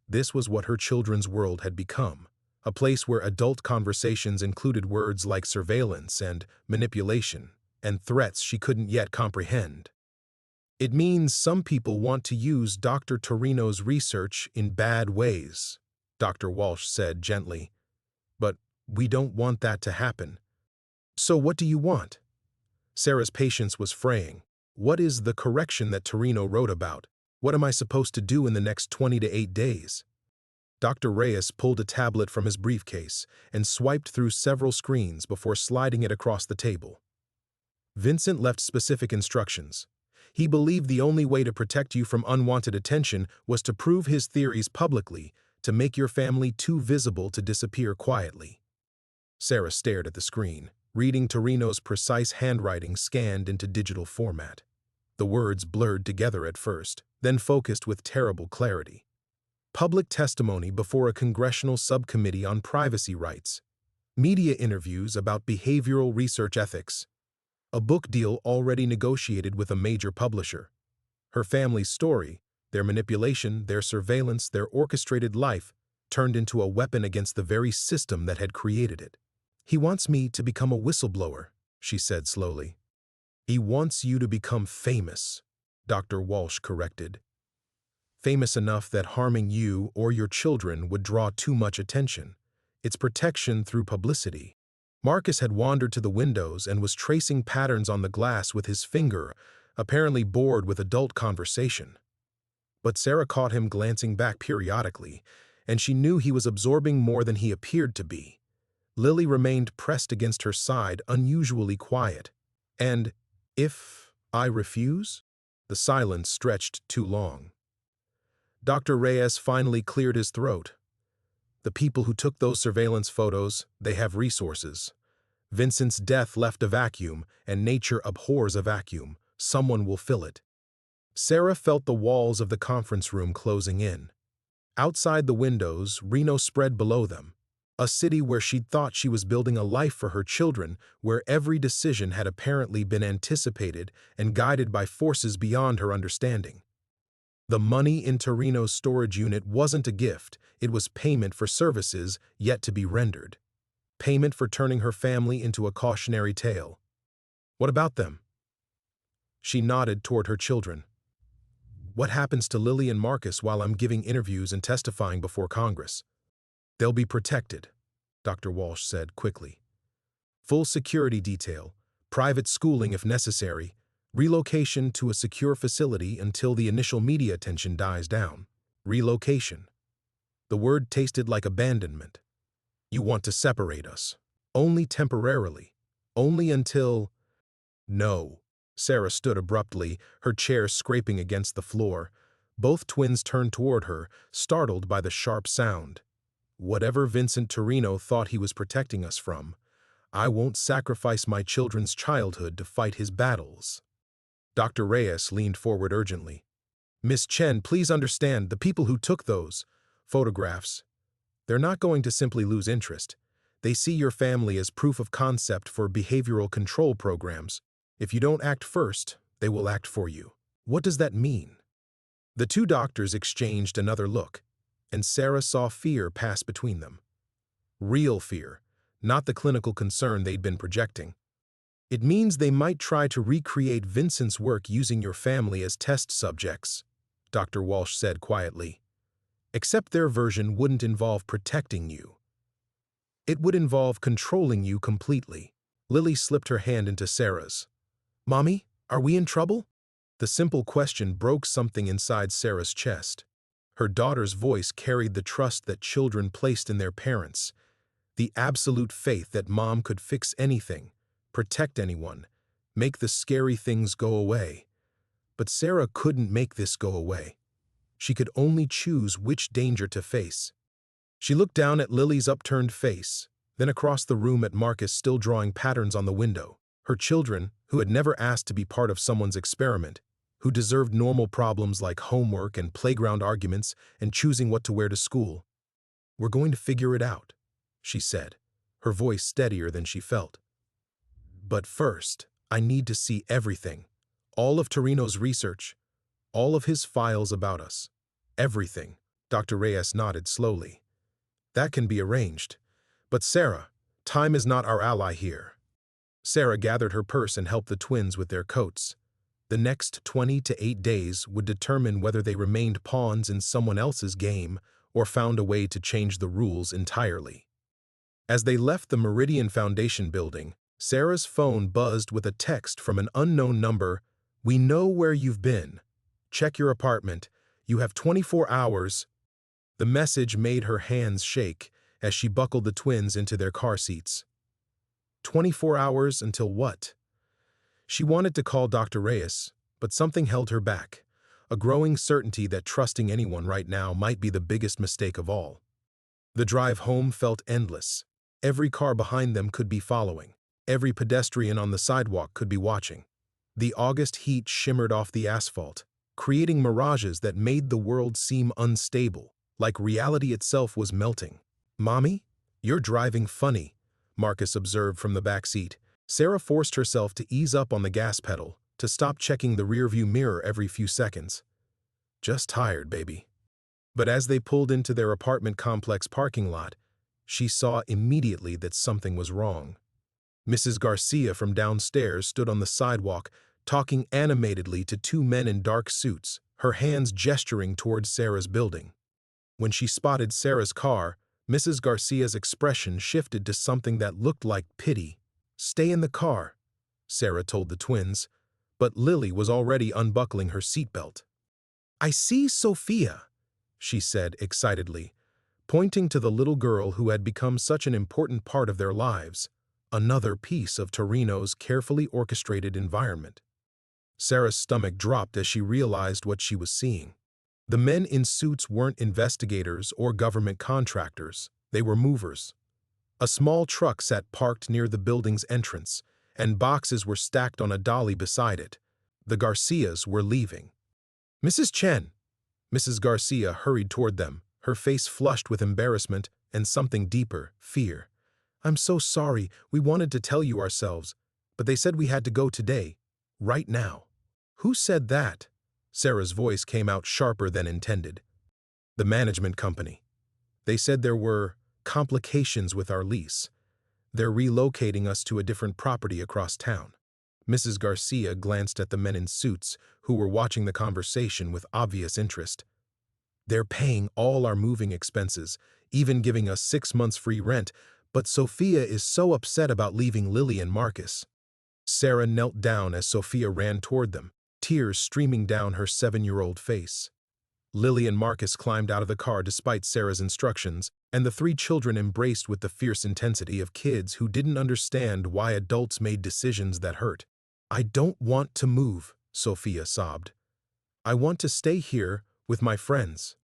This was what her children's world had become, a place where adult conversations included words like surveillance and manipulation, and threats she couldn't yet comprehend. It means some people want to use Dr. Torino's research in bad ways, Dr. Walsh said gently. But we don't want that to happen. So what do you want? Sarah's patience was fraying. What is the correction that Torino wrote about? What am I supposed to do in the next 20 to 8 days? Dr. Reyes pulled a tablet from his briefcase and swiped through several screens before sliding it across the table. Vincent left specific instructions. He believed the only way to protect you from unwanted attention was to prove his theories publicly, to make your family too visible to disappear quietly. Sarah stared at the screen, reading Torino's precise handwriting scanned into digital format. The words blurred together at first, then focused with terrible clarity. Public testimony before a congressional subcommittee on privacy rights. Media interviews about behavioral research ethics. A book deal already negotiated with a major publisher. Her family's story, their manipulation, their surveillance, their orchestrated life, turned into a weapon against the very system that had created it. "He wants me to become a whistleblower," she said slowly. "He wants you to become famous," Dr. Walsh corrected. "Famous enough that harming you or your children would draw too much attention. It's protection through publicity." Marcus had wandered to the windows and was tracing patterns on the glass with his finger, apparently bored with adult conversation. But Sarah caught him glancing back periodically, and she knew he was absorbing more than he appeared to be. Lily remained pressed against her side, unusually quiet. "And if I refuse?" The silence stretched too long. Dr. Reyes finally cleared his throat. "The people who took those surveillance photos, they have resources. Vincent's death left a vacuum, and nature abhors a vacuum. Someone will fill it." Sarah felt the walls of the conference room closing in. Outside the windows, Reno spread below them. A city where she'd thought she was building a life for her children, where every decision had apparently been anticipated and guided by forces beyond her understanding. The money in Torino's storage unit wasn't a gift, it was payment for services yet to be rendered. Payment for turning her family into a cautionary tale. "What about them?" She nodded toward her children. "What happens to Lily and Marcus while I'm giving interviews and testifying before Congress?" "They'll be protected," Dr. Walsh said quickly. "Full security detail, private schooling if necessary, relocation to a secure facility until the initial media attention dies down." Relocation. The word tasted like abandonment. "You want to separate us. Only temporarily. Only until—" "No." Sarah stood abruptly, her chair scraping against the floor. Both twins turned toward her, startled by the sharp sound. "Whatever Vincent Torino thought he was protecting us from, I won't sacrifice my children's childhood to fight his battles." Dr. Reyes leaned forward urgently. "Miss Chen, please understand, the people who took those photographs, they're not going to simply lose interest. They see your family as proof of concept for behavioral control programs. If you don't act first, they will act for you." "What does that mean?" The two doctors exchanged another look, and Sarah saw fear pass between them. Real fear, not the clinical concern they'd been projecting. "It means they might try to recreate Vincent's work using your family as test subjects," Dr. Walsh said quietly. "Except their version wouldn't involve protecting you. It would involve controlling you completely." Lily slipped her hand into Sarah's. "Mommy, are we in trouble?" The simple question broke something inside Sarah's chest. Her daughter's voice carried the trust that children placed in their parents, the absolute faith that mom could fix anything, protect anyone, make the scary things go away. But Sarah couldn't make this go away. She could only choose which danger to face. She looked down at Lily's upturned face, then across the room at Marcus still drawing patterns on the window. Her children, who had never asked to be part of someone's experiment, who deserved normal problems like homework and playground arguments and choosing what to wear to school. "We're going to figure it out," she said, her voice steadier than she felt. "But first, I need to see everything. All of Torino's research, all of his files about us. Everything." Dr. Reyes nodded slowly. "That can be arranged. But Sarah, time is not our ally here." Sarah gathered her purse and helped the twins with their coats. The next 20 to 8 days would determine whether they remained pawns in someone else's game or found a way to change the rules entirely. As they left the Meridian Foundation building, Sarah's phone buzzed with a text from an unknown number. "We know where you've been. Check your apartment. You have 24 hours. The message made her hands shake as she buckled the twins into their car seats. 24 hours until what? She wanted to call Dr. Reyes, but something held her back. a growing certainty that trusting anyone right now might be the biggest mistake of all. The drive home felt endless. Every car behind them could be following. Every pedestrian on the sidewalk could be watching. The August heat shimmered off the asphalt, creating mirages that made the world seem unstable, like reality itself was melting. "Mommy, you're driving funny," Marcus observed from the back seat. Sarah forced herself to ease up on the gas pedal, to stop checking the rearview mirror every few seconds. "Just tired, baby." But as they pulled into their apartment complex parking lot, she saw immediately that something was wrong. Mrs. Garcia from downstairs stood on the sidewalk, talking animatedly to two men in dark suits, her hands gesturing towards Sarah's building. When she spotted Sarah's car, Mrs. Garcia's expression shifted to something that looked like pity. "Stay in the car," Sarah told the twins, but Lily was already unbuckling her seatbelt. "I see Sophia," she said excitedly, pointing to the little girl who had become such an important part of their lives, another piece of Torino's carefully orchestrated environment. Sarah's stomach dropped as she realized what she was seeing. The men in suits weren't investigators or government contractors, they were movers. A small truck sat parked near the building's entrance, and boxes were stacked on a dolly beside it. The Garcias were leaving. "Mrs. Chen!" Mrs. Garcia hurried toward them, her face flushed with embarrassment and something deeper, fear. "I'm so sorry, we wanted to tell you ourselves, but they said we had to go today, right now." "Who said that?" Sarah's voice came out sharper than intended. "The management company. They said there were complications with our lease. They're relocating us to a different property across town." Mrs. Garcia glanced at the men in suits, who were watching the conversation with obvious interest. "They're paying all our moving expenses, even giving us 6 months free rent, but Sophia is so upset about leaving Lily and Marcus." Sarah knelt down as Sophia ran toward them, tears streaming down her 7-year-old face. Lily and Marcus climbed out of the car despite Sarah's instructions, and the 3 children embraced with the fierce intensity of kids who didn't understand why adults made decisions that hurt. "I don't want to move," Sophia sobbed. "I want to stay here with my friends."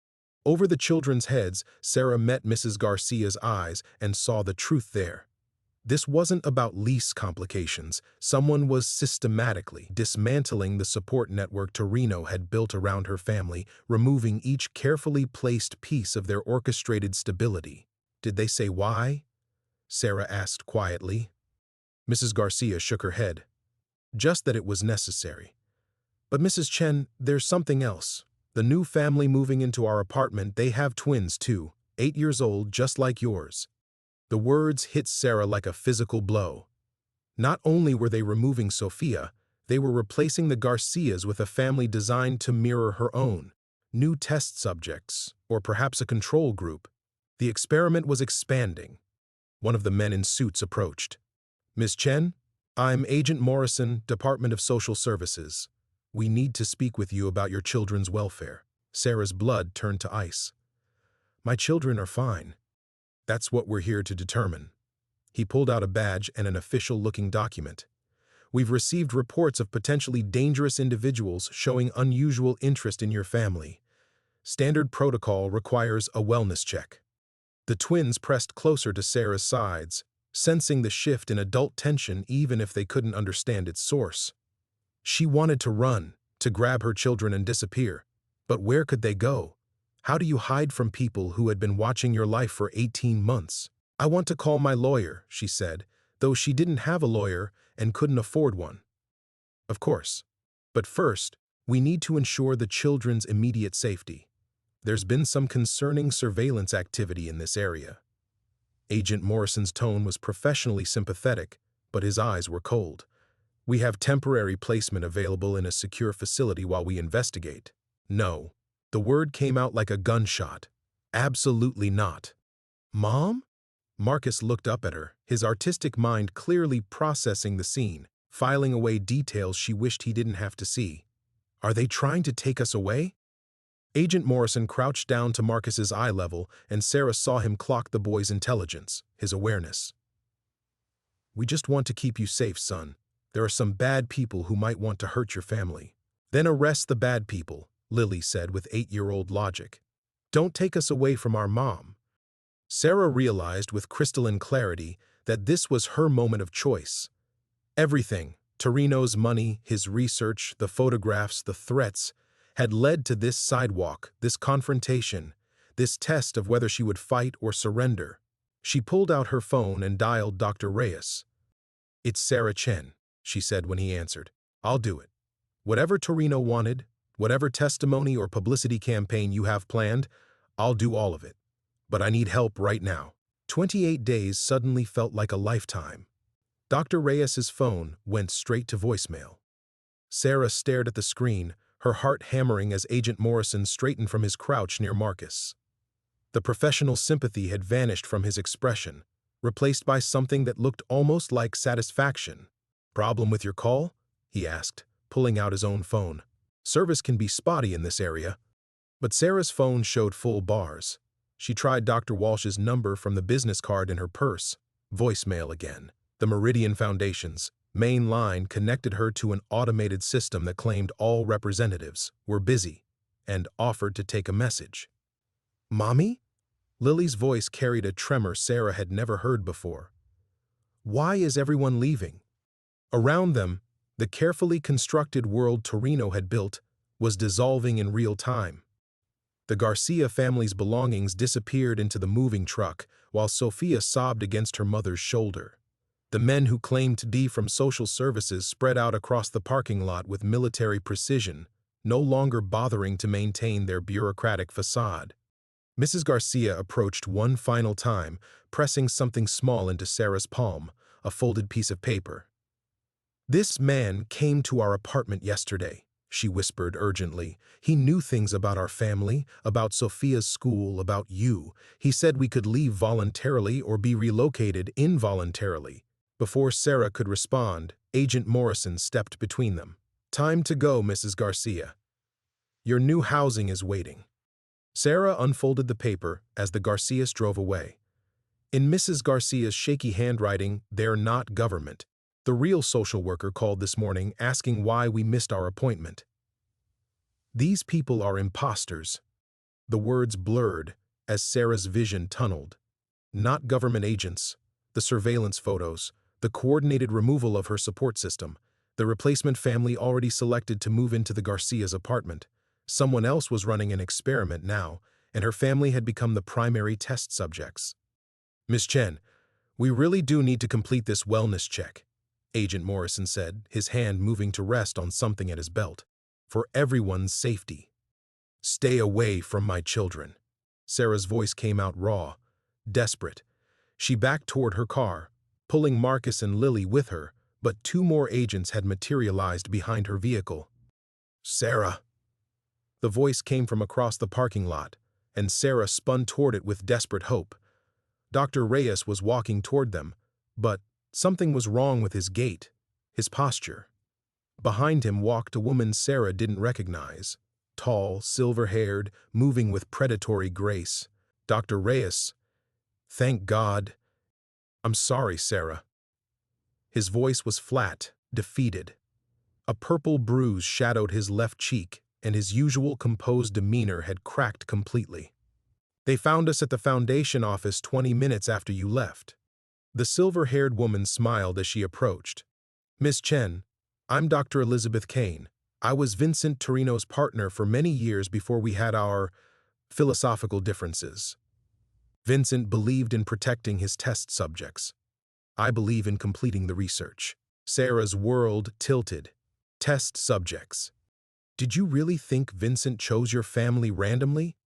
Over the children's heads, Sarah met Mrs. Garcia's eyes and saw the truth there. This wasn't about lease complications. Someone was systematically dismantling the support network Torino had built around her family, removing each carefully placed piece of their orchestrated stability. "Did they say why?" Sarah asked quietly. Mrs. Garcia shook her head. "Just that it was necessary. But Mrs. Chen, there's something else. The new family moving into our apartment, they have twins too, 8 years old, just like yours." The words hit Sarah like a physical blow. Not only were they removing Sophia, they were replacing the Garcias with a family designed to mirror her own. New test subjects, or perhaps a control group. The experiment was expanding. One of the men in suits approached. "Ms. Chen, I'm Agent Morrison, Department of Social Services. We need to speak with you about your children's welfare." Sarah's blood turned to ice. "My children are fine. That's what we're here to determine." He pulled out a badge and an official-looking document. "We've received reports of potentially dangerous individuals showing unusual interest in your family. Standard protocol requires a wellness check." The twins pressed closer to Sarah's sides, sensing the shift in adult tension even if they couldn't understand its source. She wanted to run, to grab her children and disappear. But where could they go? How do you hide from people who had been watching your life for 18 months? "I want to call my lawyer," she said, though she didn't have a lawyer and couldn't afford one. "Of course. But first, we need to ensure the children's immediate safety. There's been some concerning surveillance activity in this area." Agent Morrison's tone was professionally sympathetic, but his eyes were cold. "We have temporary placement available in a secure facility while we investigate." "No." The word came out like a gunshot. "Absolutely not." "Mom?" Marcus looked up at her, his artistic mind clearly processing the scene, filing away details she wished he didn't have to see. "Are they trying to take us away?" Agent Morrison crouched down to Marcus's eye level, and Sarah saw him clock the boy's intelligence, his awareness. "We just want to keep you safe, son. There are some bad people who might want to hurt your family. Then arrest the bad people. Lily said with 8-year-old logic. Don't take us away from our mom. Sarah realized with crystalline clarity that this was her moment of choice. Everything, Torino's money, his research, the photographs, the threats, had led to this sidewalk, this confrontation, this test of whether she would fight or surrender. She pulled out her phone and dialed Dr. Reyes. It's Sarah Chen, she said when he answered. I'll do it. Whatever Torino wanted, whatever testimony or publicity campaign you have planned, I'll do all of it. But I need help right now. 28 days suddenly felt like a lifetime. Dr. Reyes's phone went straight to voicemail. Sarah stared at the screen, her heart hammering as Agent Morrison straightened from his crouch near Marcus. The professional sympathy had vanished from his expression, replaced by something that looked almost like satisfaction. Problem with your call? He asked, pulling out his own phone. Service can be spotty in this area. But Sarah's phone showed full bars. She tried Dr. Walsh's number from the business card in her purse. Voicemail again. The Meridian Foundation's main line connected her to an automated system that claimed all representatives were busy and offered to take a message. Mommy? Lily's voice carried a tremor Sarah had never heard before. Why is everyone leaving? Around them, the carefully constructed world Torino had built was dissolving in real time. The Garcia family's belongings disappeared into the moving truck while Sophia sobbed against her mother's shoulder. The men who claimed to be from social services spread out across the parking lot with military precision, no longer bothering to maintain their bureaucratic facade. Mrs. Garcia approached one final time, pressing something small into Sarah's palm, a folded piece of paper. This man came to our apartment yesterday, she whispered urgently. He knew things about our family, about Sophia's school, about you. He said we could leave voluntarily or be relocated involuntarily. Before Sarah could respond, Agent Morrison stepped between them. Time to go, Mrs. Garcia. Your new housing is waiting. Sarah unfolded the paper as the Garcias drove away. In Mrs. Garcia's shaky handwriting, they're not government. The real social worker called this morning asking why we missed our appointment. These people are imposters. The words blurred as Sarah's vision tunneled. Not government agents, the surveillance photos, the coordinated removal of her support system, the replacement family already selected to move into the Garcia's apartment. Someone else was running an experiment now, and her family had become the primary test subjects. Miss Chen, we really do need to complete this wellness check, Agent Morrison said, his hand moving to rest on something at his belt. For everyone's safety. Stay away from my children. Sarah's voice came out raw, desperate. She backed toward her car, pulling Marcus and Lily with her, but 2 more agents had materialized behind her vehicle. Sarah. The voice came from across the parking lot, and Sarah spun toward it with desperate hope. Dr. Reyes was walking toward them, but something was wrong with his gait, his posture. Behind him walked a woman Sarah didn't recognize, tall, silver-haired, moving with predatory grace. Dr. Reyes. Thank God. I'm sorry, Sarah. His voice was flat, defeated. A purple bruise shadowed his left cheek, and his usual composed demeanor had cracked completely. They found us at the Foundation office 20 minutes after you left. The silver-haired woman smiled as she approached. Miss Chen, I'm Dr. Elizabeth Kane. I was Vincent Torino's partner for many years before we had our philosophical differences. Vincent believed in protecting his test subjects. I believe in completing the research. Sarah's world tilted. Test subjects. Did you really think Vincent chose your family randomly?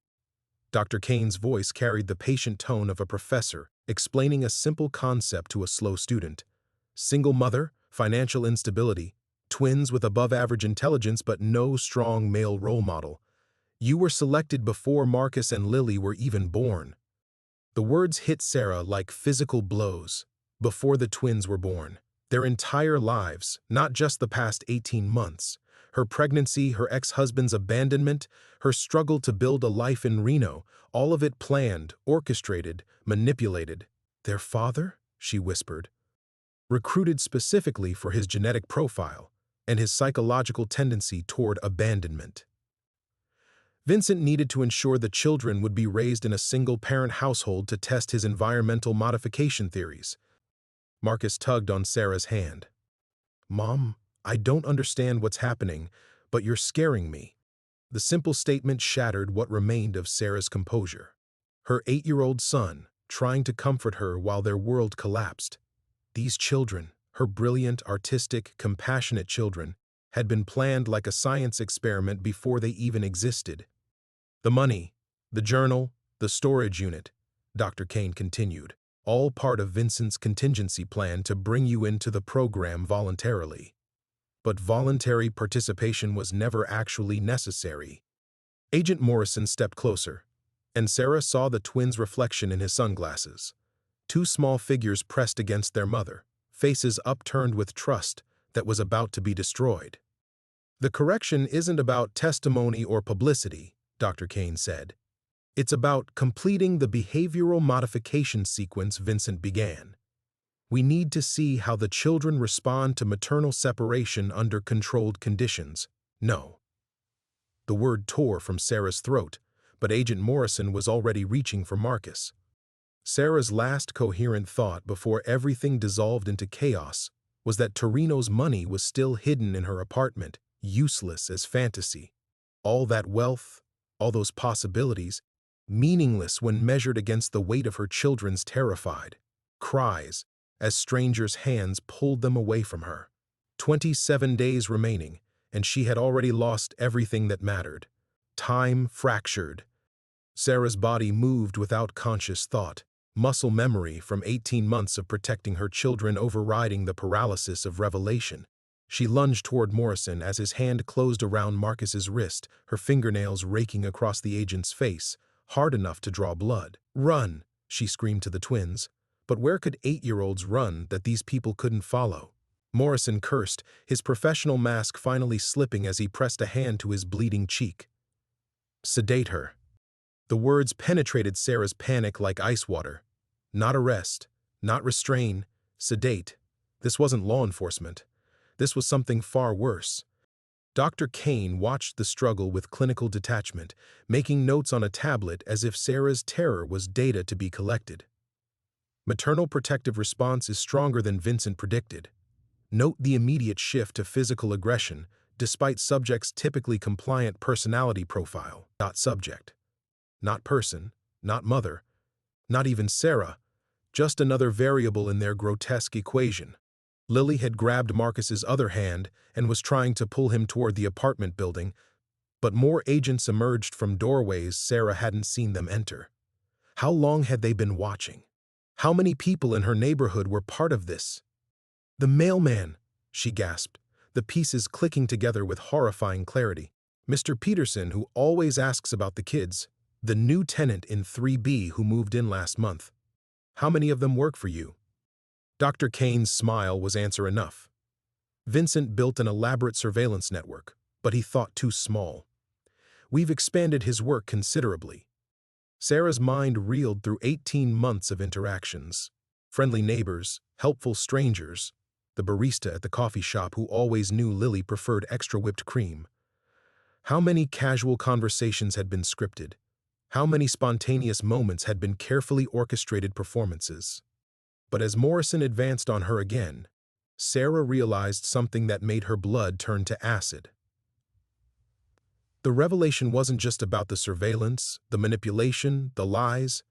Dr. Kane's voice carried the patient tone of a professor explaining a simple concept to a slow student. Single mother, financial instability, twins with above-average intelligence but no strong male role model. You were selected before Marcus and Lily were even born. The words hit Sarah like physical blows. Before the twins were born. Their entire lives, not just the past 18 months. Her pregnancy, her ex-husband's abandonment, her struggle to build a life in Reno, all of it planned, orchestrated, manipulated. Their father, she whispered, recruited specifically for his genetic profile and his psychological tendency toward abandonment. Vincent needed to ensure the children would be raised in a single-parent household to test his environmental modification theories. Marcus tugged on Sarah's hand. "Mom, I don't understand what's happening, but you're scaring me." The simple statement shattered what remained of Sarah's composure. Her 8-year-old son, trying to comfort her while their world collapsed. These children, her brilliant, artistic, compassionate children, had been planned like a science experiment before they even existed. "The money, the journal, the storage unit," Dr. Kane continued, "all part of Vincent's contingency plan to bring you into the program voluntarily." But voluntary participation was never actually necessary. Agent Morrison stepped closer, and Sarah saw the twins' reflection in his sunglasses. Two small figures pressed against their mother, faces upturned with trust that was about to be destroyed. "The correction isn't about testimony or publicity," Dr. Kane said. "It's about completing the behavioral modification sequence Vincent began. We need to see how the children respond to maternal separation under controlled conditions." "No." The word tore from Sarah's throat, but Agent Morrison was already reaching for Marcus. Sarah's last coherent thought before everything dissolved into chaos was that Torino's money was still hidden in her apartment, useless as fantasy. All that wealth, all those possibilities, meaningless when measured against the weight of her children's terrified cries as strangers' hands pulled them away from her. 27 days remaining, and she had already lost everything that mattered. Time fractured. Sarah's body moved without conscious thought, muscle memory from 18 months of protecting her children overriding the paralysis of revelation. She lunged toward Morrison as his hand closed around Marcus's wrist, her fingernails raking across the agent's face, hard enough to draw blood. "Run!" she screamed to the twins. But where could 8-year-olds run that these people couldn't follow? Morrison cursed, his professional mask finally slipping as he pressed a hand to his bleeding cheek. "Sedate her." The words penetrated Sarah's panic like ice water. Not arrest, not restrain, sedate. This wasn't law enforcement. This was something far worse. Dr. Kane watched the struggle with clinical detachment, making notes on a tablet as if Sarah's terror was data to be collected. Maternal protective response is stronger than Vincent predicted. Note the immediate shift to physical aggression, despite subject's typically compliant personality profile. Not subject. Not person. Not mother. Not even Sarah. Just another variable in their grotesque equation. Lily had grabbed Marcus's other hand and was trying to pull him toward the apartment building, but more agents emerged from doorways Sarah hadn't seen them enter. How long had they been watching? How many people in her neighborhood were part of this? "The mailman," she gasped, the pieces clicking together with horrifying clarity. "Mr. Peterson, who always asks about the kids. The new tenant in 3B who moved in last month. How many of them work for you?" Dr. Kane's smile was answer enough. Vincent built an elaborate surveillance network, but he thought too small. "We've expanded his work considerably." Sarah's mind reeled through 18 months of interactions. Friendly neighbors, helpful strangers, the barista at the coffee shop who always knew Lily preferred extra whipped cream. How many casual conversations had been scripted? How many spontaneous moments had been carefully orchestrated performances? But as Morrison advanced on her again, Sarah realized something that made her blood turn to acid. The revelation wasn't just about the surveillance, the manipulation, the lies.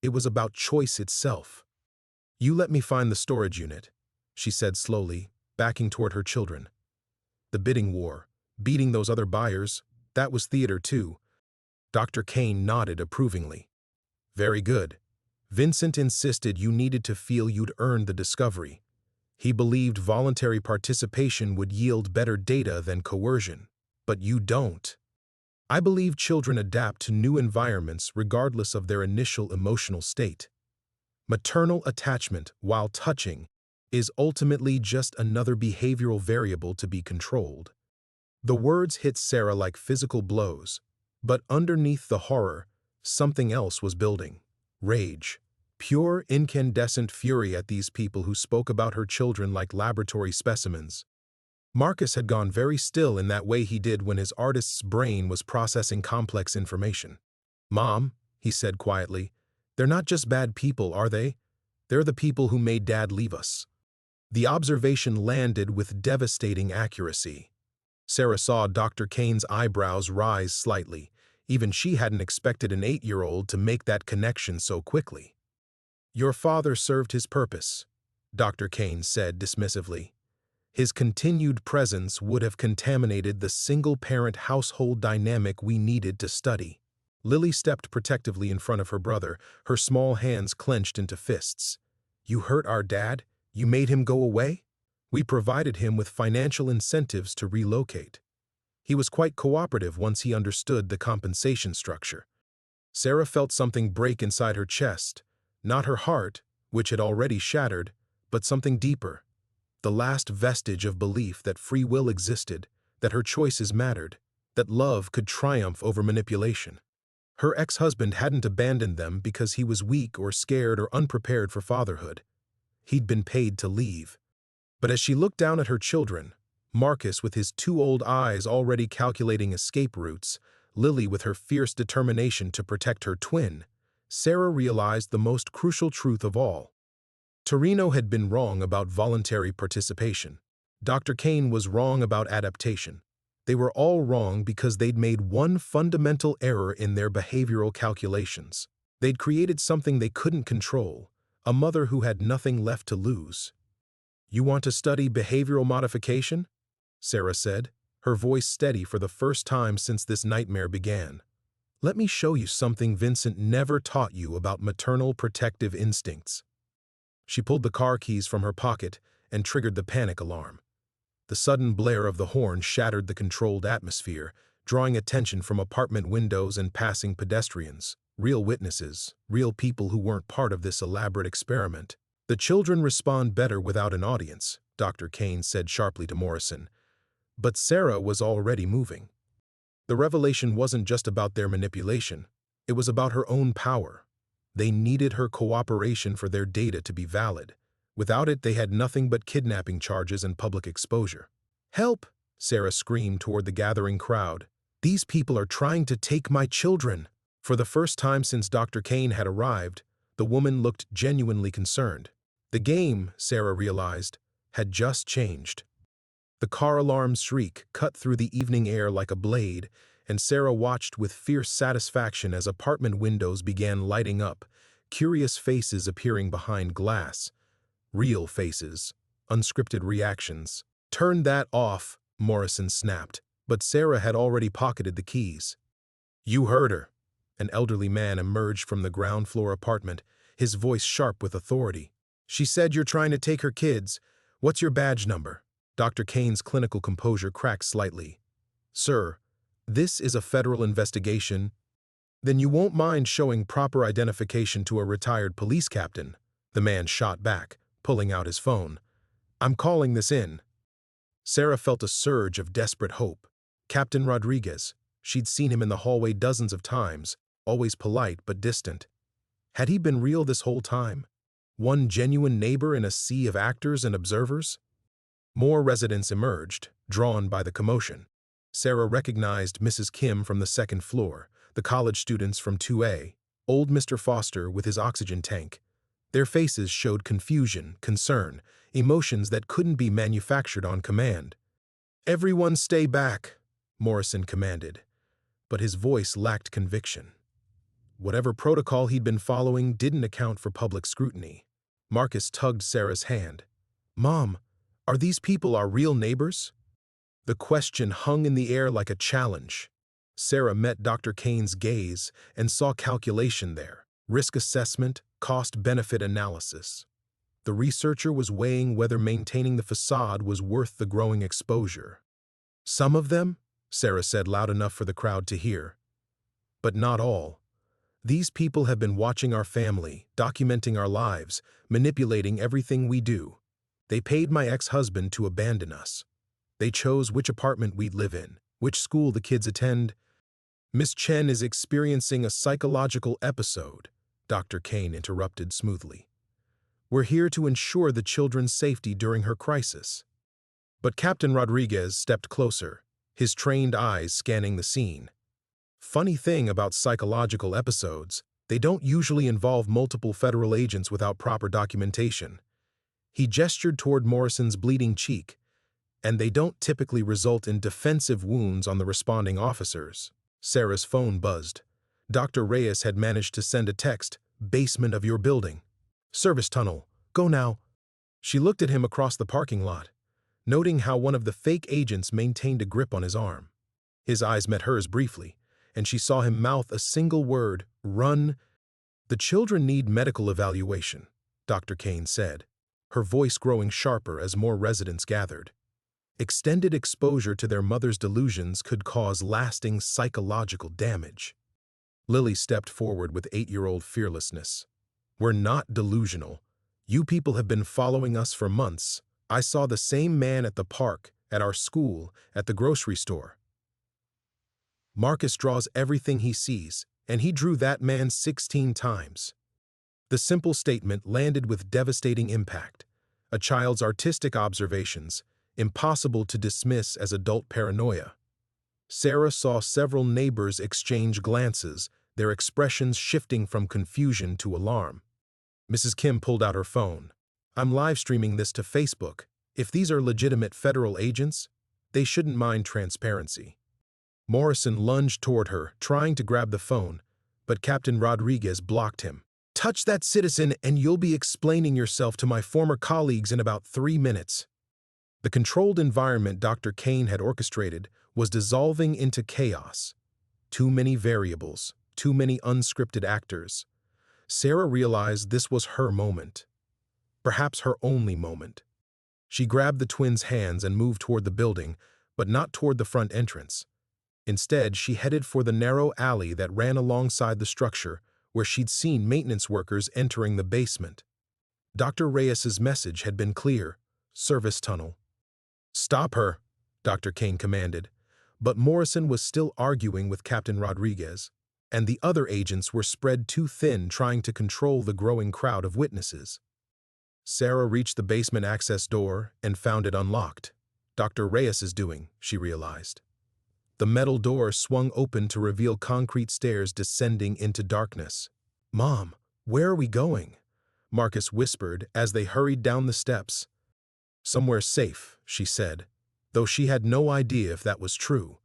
It was about choice itself. "You let me find the storage unit," she said slowly, backing toward her children. The bidding war, beating those other buyers, that was theater too. Dr. Kane nodded approvingly. "Very good." Vincent insisted you needed to feel you'd earned the discovery. He believed voluntary participation would yield better data than coercion. But you don't. "I believe children adapt to new environments regardless of their initial emotional state. Maternal attachment, while touching, is ultimately just another behavioral variable to be controlled." The words hit Sarah like physical blows, but underneath the horror, something else was building. Rage. Pure, incandescent fury at these people who spoke about her children like laboratory specimens. Marcus had gone very still in that way he did when his artist's brain was processing complex information. "Mom," he said quietly, "they're not just bad people, are they? They're the people who made Dad leave us." The observation landed with devastating accuracy. Sarah saw Dr. Kane's eyebrows rise slightly. Even she hadn't expected an 8-year-old to make that connection so quickly. "Your father served his purpose," Dr. Kane said dismissively. "His continued presence would have contaminated the single-parent household dynamic we needed to study." Lily stepped protectively in front of her brother, her small hands clenched into fists. "You hurt our dad? You made him go away? We provided him with financial incentives to relocate. He was quite cooperative once he understood the compensation structure." Sarah felt something break inside her chest, not her heart, which had already shattered, but something deeper. The last vestige of belief that free will existed, that her choices mattered, that love could triumph over manipulation. Her ex-husband hadn't abandoned them because he was weak or scared or unprepared for fatherhood. He'd been paid to leave. But as she looked down at her children, Marcus with his 2 old eyes already calculating escape routes, Lily with her fierce determination to protect her twin, Sarah realized the most crucial truth of all. Torino had been wrong about voluntary participation. Dr. Kane was wrong about adaptation. They were all wrong because they'd made one fundamental error in their behavioral calculations. They'd created something they couldn't control, a mother who had nothing left to lose. "You want to study behavioral modification?" Sarah said, her voice steady for the first time since this nightmare began. "Let me show you something Vincent never taught you about maternal protective instincts." She pulled the car keys from her pocket and triggered the panic alarm. The sudden blare of the horn shattered the controlled atmosphere, drawing attention from apartment windows and passing pedestrians, real witnesses, real people who weren't part of this elaborate experiment. "The children respond better without an audience," Dr. Kane said sharply to Morrison. But Sarah was already moving. The revelation wasn't just about their manipulation, it was about her own power. They needed her cooperation for their data to be valid. Without it, they had nothing but kidnapping charges and public exposure. "Help!" Sarah screamed toward the gathering crowd. "These people are trying to take my children." For the first time since Dr. Kane had arrived, the woman looked genuinely concerned. The game, Sarah realized, had just changed. The car alarm's shriek cut through the evening air like a blade, and Sarah watched with fierce satisfaction as apartment windows began lighting up, curious faces appearing behind glass. Real faces, unscripted reactions. "Turn that off," Morrison snapped, but Sarah had already pocketed the keys. "You heard her." An elderly man emerged from the ground-floor apartment, his voice sharp with authority. "She said you're trying to take her kids. What's your badge number?" Dr. Kane's clinical composure cracked slightly. "Sir, this is a federal investigation." "Then you won't mind showing proper identification to a retired police captain," the man shot back, pulling out his phone. "I'm calling this in." Sarah felt a surge of desperate hope. Captain Rodriguez. She'd seen him in the hallway dozens of times, always polite but distant. Had he been real this whole time? One genuine neighbor in a sea of actors and observers? More residents emerged, drawn by the commotion. Sarah recognized Mrs. Kim from the second floor, the college students from 2A, old Mr. Foster with his oxygen tank. Their faces showed confusion, concern, emotions that couldn't be manufactured on command. "Everyone stay back," Morrison commanded, but his voice lacked conviction. Whatever protocol he'd been following didn't account for public scrutiny. Marcus tugged Sarah's hand. "Mom, are these people our real neighbors?" The question hung in the air like a challenge. Sarah met Dr. Kane's gaze and saw calculation there, risk assessment, cost-benefit analysis. The researcher was weighing whether maintaining the facade was worth the growing exposure. "Some of them," Sarah said loud enough for the crowd to hear. "But not all. These people have been watching our family, documenting our lives, manipulating everything we do. They paid my ex-husband to abandon us. They chose which apartment we'd live in, which school the kids attend." "Miss Chen is experiencing a psychological episode," Dr. Kane interrupted smoothly. "We're here to ensure the children's safety during her crisis." But Captain Rodriguez stepped closer, his trained eyes scanning the scene. Funny thing about psychological episodes, they don't usually involve multiple federal agents without proper documentation. He gestured toward Morrison's bleeding cheek, and they don't typically result in defensive wounds on the responding officers. Sarah's phone buzzed. Dr. Reyes had managed to send a text, "Basement of your building. Service tunnel. Go now." She looked at him across the parking lot, noting how one of the fake agents maintained a grip on his arm. His eyes met hers briefly, and she saw him mouth a single word, "Run." "The children need medical evaluation," Dr. Kane said, her voice growing sharper as more residents gathered. Extended exposure to their mother's delusions could cause lasting psychological damage. Lily stepped forward with 8-year-old fearlessness. "We're not delusional. You people have been following us for months. I saw the same man at the park, at our school, at the grocery store. Marcus draws everything he sees, and he drew that man 16 times. The simple statement landed with devastating impact. A child's artistic observations, impossible to dismiss as adult paranoia. Sarah saw several neighbors exchange glances, their expressions shifting from confusion to alarm. Mrs. Kim pulled out her phone. "I'm live streaming this to Facebook. If these are legitimate federal agents, they shouldn't mind transparency." Morrison lunged toward her, trying to grab the phone, but Captain Rodriguez blocked him. "Touch that citizen and you'll be explaining yourself to my former colleagues in about 3 minutes. The controlled environment Dr. Kane had orchestrated was dissolving into chaos. Too many variables, too many unscripted actors. Sarah realized this was her moment. Perhaps her only moment. She grabbed the twins' hands and moved toward the building, but not toward the front entrance. Instead, she headed for the narrow alley that ran alongside the structure, where she'd seen maintenance workers entering the basement. Dr. Reyes's message had been clear: service tunnel. "Stop her," Dr. Kane commanded, but Morrison was still arguing with Captain Rodriguez, and the other agents were spread too thin trying to control the growing crowd of witnesses. Sarah reached the basement access door and found it unlocked. Dr. Reyes is doing, she realized. The metal door swung open to reveal concrete stairs descending into darkness. "Mom, where are we going?" Marcus whispered as they hurried down the steps. "Somewhere safe," she said, though she had no idea if that was true.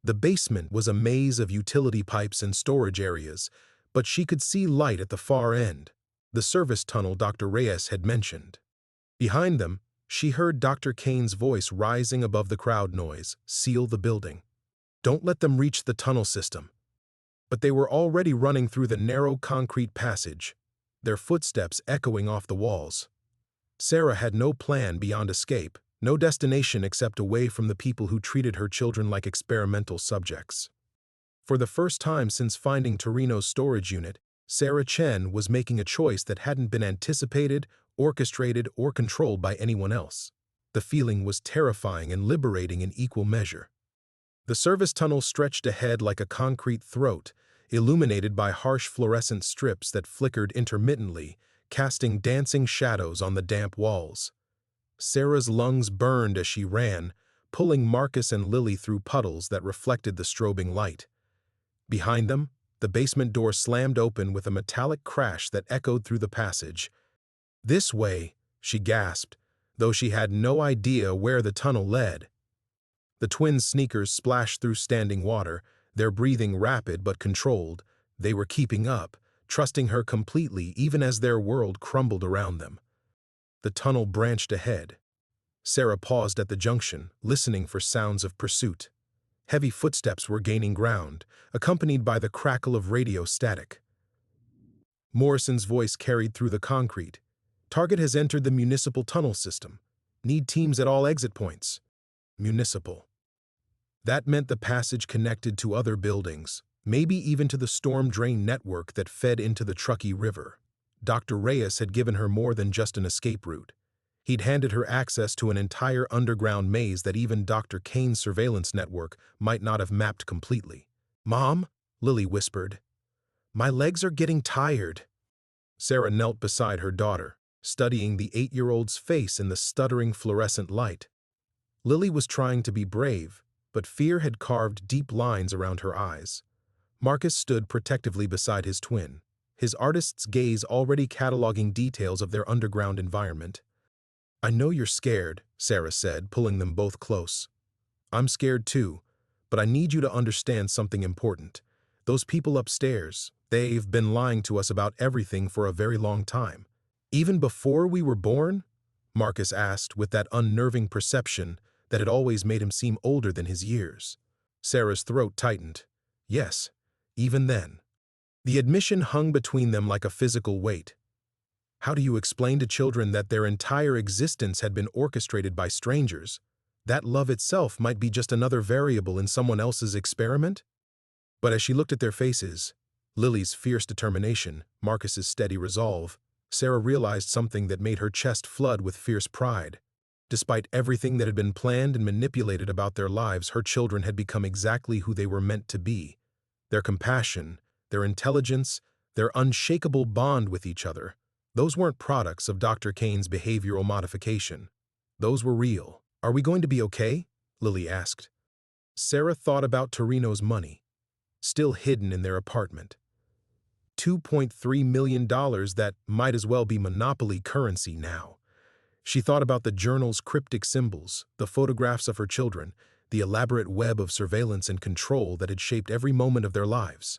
The basement was a maze of utility pipes and storage areas, but she could see light at the far end, the service tunnel Dr. Reyes had mentioned. Behind them, she heard Dr. Kane's voice rising above the crowd noise: "Seal the building. Don't let them reach the tunnel system." But they were already running through the narrow concrete passage, their footsteps echoing off the walls. Sarah had no plan beyond escape, no destination except away from the people who treated her children like experimental subjects. For the first time since finding Torino's storage unit, Sarah Chen was making a choice that hadn't been anticipated, orchestrated, or controlled by anyone else. The feeling was terrifying and liberating in equal measure. The service tunnel stretched ahead like a concrete throat, illuminated by harsh fluorescent strips that flickered intermittently, casting dancing shadows on the damp walls. Sarah's lungs burned as she ran, pulling Marcus and Lily through puddles that reflected the strobing light. Behind them, the basement door slammed open with a metallic crash that echoed through the passage. "This way," she gasped, though she had no idea where the tunnel led. The twins' sneakers splashed through standing water, their breathing rapid but controlled. They were keeping up, trusting her completely even as their world crumbled around them. The tunnel branched ahead. Sarah paused at the junction, listening for sounds of pursuit. Heavy footsteps were gaining ground, accompanied by the crackle of radio static. Morrison's voice carried through the concrete. "Target has entered the municipal tunnel system. Need teams at all exit points." Municipal. That meant the passage connected to other buildings, maybe even to the storm drain network that fed into the Truckee River. Dr. Reyes had given her more than just an escape route. He'd handed her access to an entire underground maze that even Dr. Kane's surveillance network might not have mapped completely. "Mom," Lily whispered, "my legs are getting tired." Sarah knelt beside her daughter, studying the 8-year-old's face in the stuttering fluorescent light. Lily was trying to be brave, but fear had carved deep lines around her eyes. Marcus stood protectively beside his twin, his artist's gaze already cataloging details of their underground environment. "I know you're scared," Sarah said, pulling them both close. "I'm scared too, but I need you to understand something important. Those people upstairs, they've been lying to us about everything for a very long time." "Even before we were born?" Marcus asked with that unnerving perception that had always made him seem older than his years. Sarah's throat tightened. "Yes, even then." The admission hung between them like a physical weight. How do you explain to children that their entire existence had been orchestrated by strangers? That love itself might be just another variable in someone else's experiment? But as she looked at their faces, Lily's fierce determination, Marcus's steady resolve, Sarah realized something that made her chest flood with fierce pride. Despite everything that had been planned and manipulated about their lives, her children had become exactly who they were meant to be. Their compassion, their intelligence, their unshakable bond with each other, those weren't products of Dr. Kane's behavioral modification. Those were real. "Are we going to be okay?" Lily asked. Sarah thought about Torino's money, still hidden in their apartment. $2.3 million that might as well be monopoly currency now. She thought about the journal's cryptic symbols, the photographs of her children, the elaborate web of surveillance and control that had shaped every moment of their lives.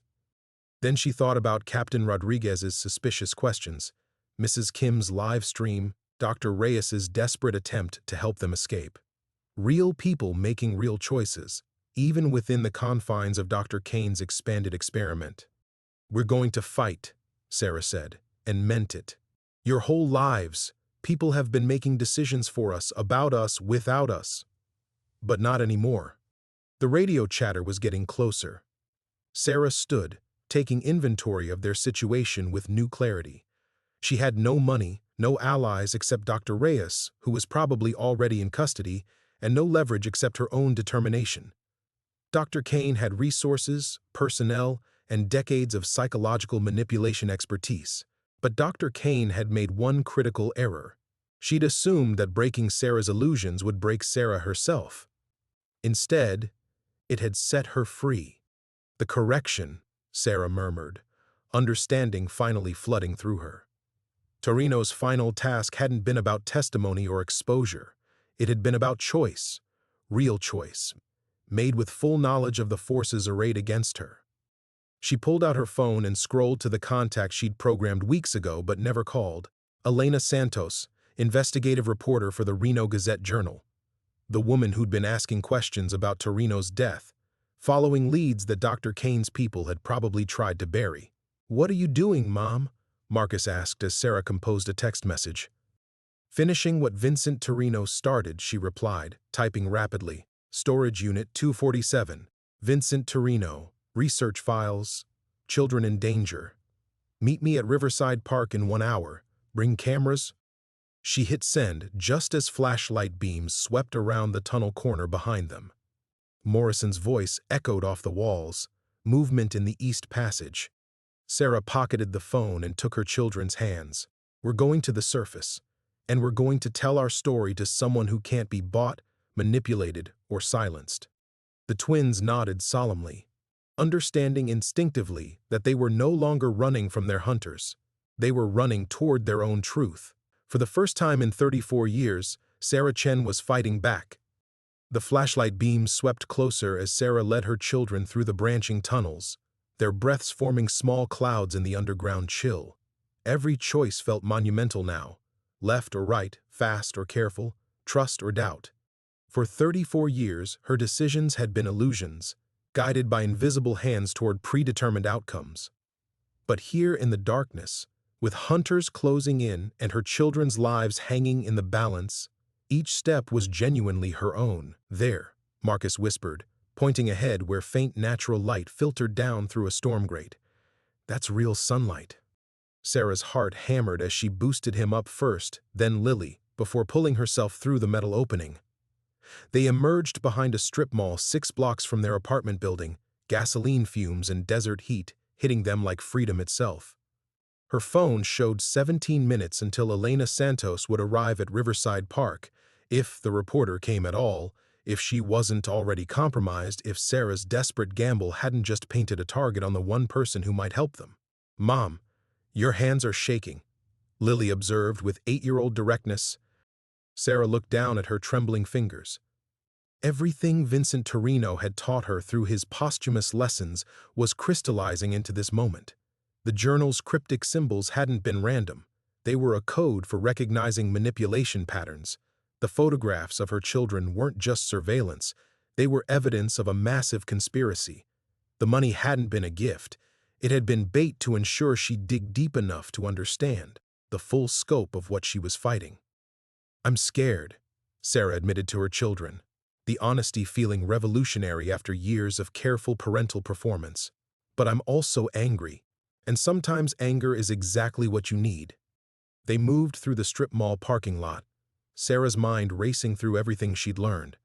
Then she thought about Captain Rodriguez's suspicious questions, Mrs. Kim's live stream, Dr. Reyes's desperate attempt to help them escape. Real people making real choices, even within the confines of Dr. Kane's expanded experiment. "We're going to fight," Sarah said, and meant it. "Your whole lives, people have been making decisions for us, about us, without us. But not anymore." The radio chatter was getting closer. Sarah stood, taking inventory of their situation with new clarity. She had no money, no allies except Dr. Reyes, who was probably already in custody, and no leverage except her own determination. Dr. Kane had resources, personnel, and decades of psychological manipulation expertise. But Dr. Kane had made one critical error. She'd assumed that breaking Sarah's illusions would break Sarah herself. Instead, it had set her free. "The correction," Sarah murmured, understanding finally flooding through her. Torino's final task hadn't been about testimony or exposure. It had been about choice, real choice, made with full knowledge of the forces arrayed against her. She pulled out her phone and scrolled to the contact she'd programmed weeks ago but never called. Elena Santos, investigative reporter for the Reno Gazette-Journal. The woman who'd been asking questions about Torino's death, following leads that Dr. Kane's people had probably tried to bury. "What are you doing, Mom?" Marcus asked as Sarah composed a text message. "Finishing what Vincent Torino started," she replied, typing rapidly. "Storage Unit 247, Vincent Torino, research files, children in danger. Meet me at Riverside Park in 1 hour. Bring cameras." She hit send just as flashlight beams swept around the tunnel corner behind them. Morrison's voice echoed off the walls, movement in the East Passage. Sarah pocketed the phone and took her children's hands. "We're going to the surface, and we're going to tell our story to someone who can't be bought, manipulated, or silenced." The twins nodded solemnly, understanding instinctively that they were no longer running from their hunters. They were running toward their own truth. For the first time in 34 years, Sarah Chen was fighting back. The flashlight beams swept closer as Sarah led her children through the branching tunnels, their breaths forming small clouds in the underground chill. Every choice felt monumental now. Left or right, fast or careful, trust or doubt. For 34 years, her decisions had been illusions, guided by invisible hands toward predetermined outcomes. But here in the darkness, with hunters closing in and her children's lives hanging in the balance, each step was genuinely her own. "There," Marcus whispered, pointing ahead where faint natural light filtered down through a storm grate. "That's real sunlight." Sarah's heart hammered as she boosted him up first, then Lily, before pulling herself through the metal opening. They emerged behind a strip mall 6 blocks from their apartment building, gasoline fumes and desert heat hitting them like freedom itself. Her phone showed 17 minutes until Elena Santos would arrive at Riverside Park, If the reporter came at all, if she wasn't already compromised, if Sarah's desperate gamble hadn't just painted a target on the one person who might help them. "Mom, your hands are shaking," Lily observed with 8-year-old directness. Sarah looked down at her trembling fingers. Everything Vincent Torino had taught her through his posthumous lessons was crystallizing into this moment. The journal's cryptic symbols hadn't been random. They were a code for recognizing manipulation patterns. The photographs of her children weren't just surveillance. They were evidence of a massive conspiracy. The money hadn't been a gift. It had been bait to ensure she'd dig deep enough to understand the full scope of what she was fighting. "I'm scared," Sarah admitted to her children, the honesty feeling revolutionary after years of careful parental performance. "But I'm also angry, and sometimes anger is exactly what you need." They moved through the strip mall parking lot, Sarah's mind racing through everything she'd learned.